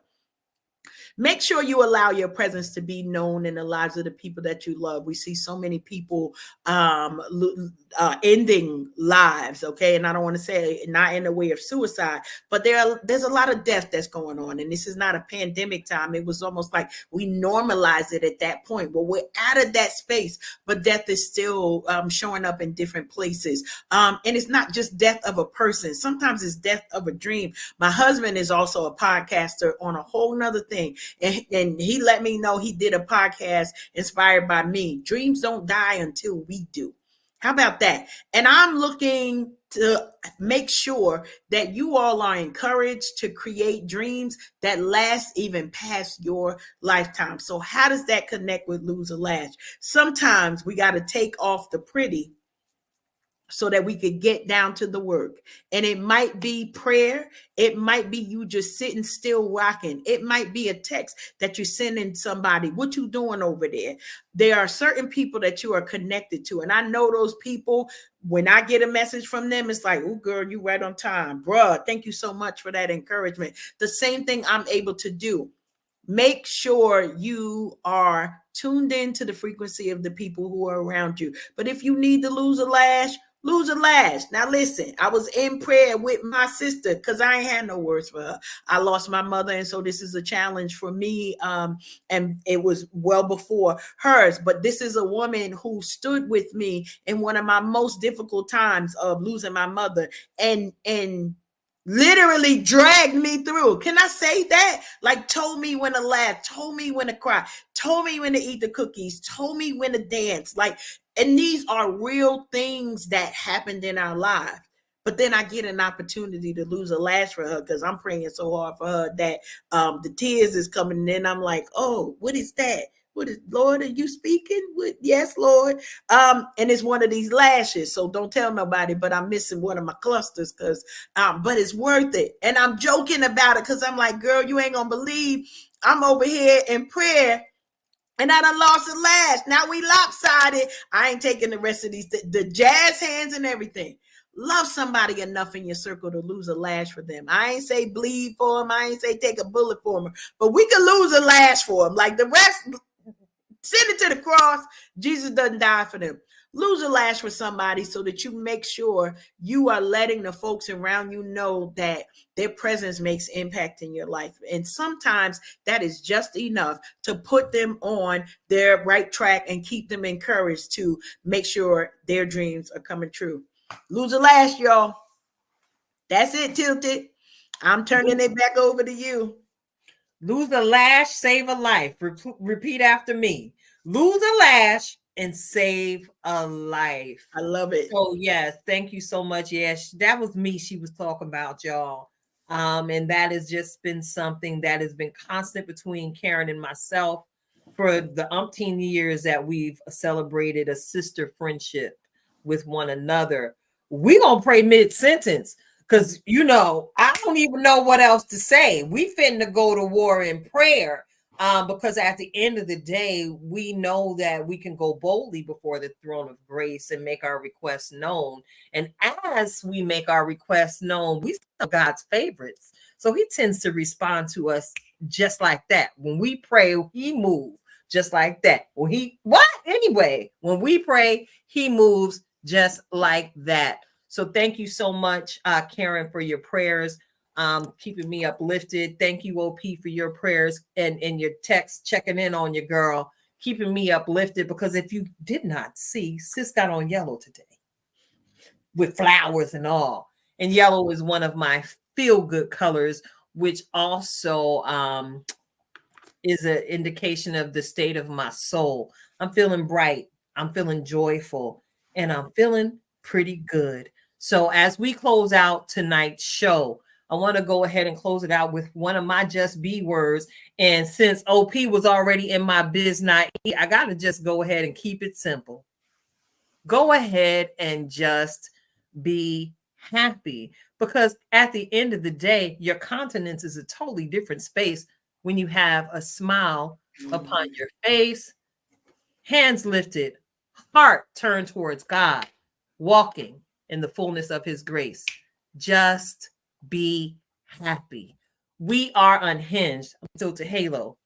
Make sure you allow your presence to be known in the lives of the people that you love. We see so many people ending lives, okay? And I don't want to say not in the way of suicide, but there's a lot of death that's going on. And this is not a pandemic time. It was almost like we normalized it at that point. Well, we're out of that space, but death is still showing up in different places. And it's not just death of a person. Sometimes it's death of a dream. My husband is also a podcaster on a whole nother thing. And he let me know he did a podcast inspired by me. Dreams don't die until we do. How about that? And I'm looking to make sure that you all are encouraged to create dreams that last even past your lifetime. So how does that connect with Lose a Lash? Sometimes we got to take off the pretty so that we could get down to the work. And it might be prayer. It might be you just sitting still rocking. It might be a text that you're sending somebody. What you doing over there? There are certain people that you are connected to. And I know those people, when I get a message from them, it's like, oh, girl, you right on time. Bruh, thank you so much for that encouragement. The same thing I'm able to do. Make sure you are tuned into the frequency of the people who are around you. But if you need to lose a lash, lose a lash. Now, listen, I was in prayer with my sister because I ain't had no words for her. I lost my mother, and so this is a challenge for me. And it was well before hers. But this is a woman who stood with me in one of my most difficult times of losing my mother, and literally dragged me through. Can I say that? Like, told me when to laugh, told me when to cry, told me when to eat the cookies, told me when to dance. Like, and these are real things that happened in our lives. But then I get an opportunity to lose a lash for her because I'm praying so hard for her that the tears is coming. And then I'm like, oh, what is that? What is, Lord, are you speaking? Yes, Lord. And it's one of these lashes. So don't tell nobody, but I'm missing one of my clusters because, but it's worth it. And I'm joking about it because I'm like, girl, you ain't going to believe I'm over here in prayer and I done lost a lash. Now we lopsided. I ain't taking the rest of these, the jazz hands and everything. Love somebody enough in your circle to lose a lash for them. I ain't say bleed for them. I ain't say take a bullet for them. But we can lose a lash for them. Like the rest, send it to the cross. Jesus doesn't die for them. Lose a lash for somebody so that you make sure you are letting the folks around you know that their presence makes impact in your life. And sometimes that is just enough to put them on their right track and keep them encouraged to make sure their dreams are coming true. Lose a lash, y'all. That's it, Tilted. I'm turning it back over to you. Lose a lash, save a life. Repeat after me. Lose a lash and save a life. I love it. Oh, yes. Thank you so much. Yes, that was me she was talking about, y'all. And that has just been something that has been constant between Karen and myself for the umpteen years that we've celebrated a sister friendship with one another. We gonna pray mid-sentence because, you know, I don't even know what else to say. We finna go to war in prayer. Because at the end of the day, we know that we can go boldly before the throne of grace and make our requests known. And as we make our requests known, we are God's favorites. So he tends to respond to us just like that. When we pray, he moves just like that. Well, anyway, when we pray, he moves just like that. So thank you so much, Karen, for your prayers, keeping me uplifted. Thank you, OP, for your prayers and your text, checking in on your girl, keeping me uplifted, because if you did not see, sis got on yellow today with flowers and all. And yellow is one of my feel-good colors, which also is an indication of the state of my soul. I'm feeling bright, I'm feeling joyful, and I'm feeling pretty good. So as we close out tonight's show, I want to go ahead and close it out with one of my just be words. And since OP was already in my business, I got to just go ahead and keep it simple. Go ahead and just be happy, because at the end of the day, your countenance is a totally different space when you have a smile upon your face, hands lifted, heart turned towards God, walking in the fullness of his grace. Just be happy. We are Unhinged. I'm still to Halo,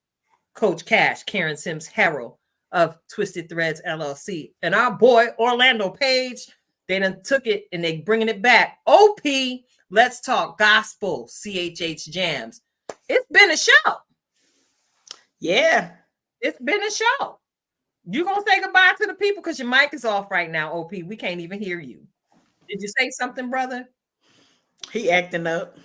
Coach Cash, Karen Sims Harrell of Twisted Threads LLC, and our boy Orlando Page. They done took it and they bringing it back. OP, let's talk gospel, CHH Jams. It's been a show. Yeah. It's been a show. You gonna say goodbye to the people, because your mic is off right now, OP. We can't even hear you. Did you say something, brother? He acting up.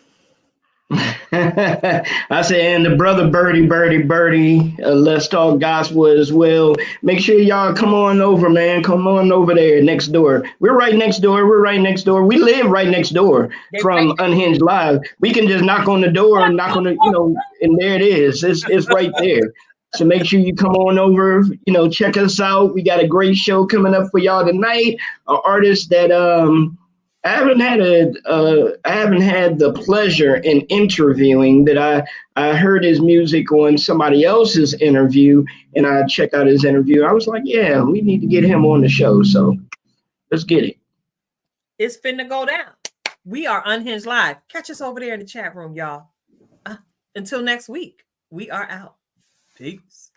I say, and the brother Birdie, let's talk gospel as well. Make sure y'all come on over, man. Come on over there next door. We're right next door. We live right next door from Unhinged Live. We can just knock on the door and knock on the, and there it is. It's right there. So make sure you come on over, check us out. We got a great show coming up for y'all tonight. An artist that I haven't had the pleasure in interviewing, that I heard his music on somebody else's interview, and I checked out his interview. I was like, yeah, we need to get him on the show. So let's get it. It's finna go down. We are Unhinged Live. Catch us over there in the chat room, y'all. Until next week, we are out. Peace.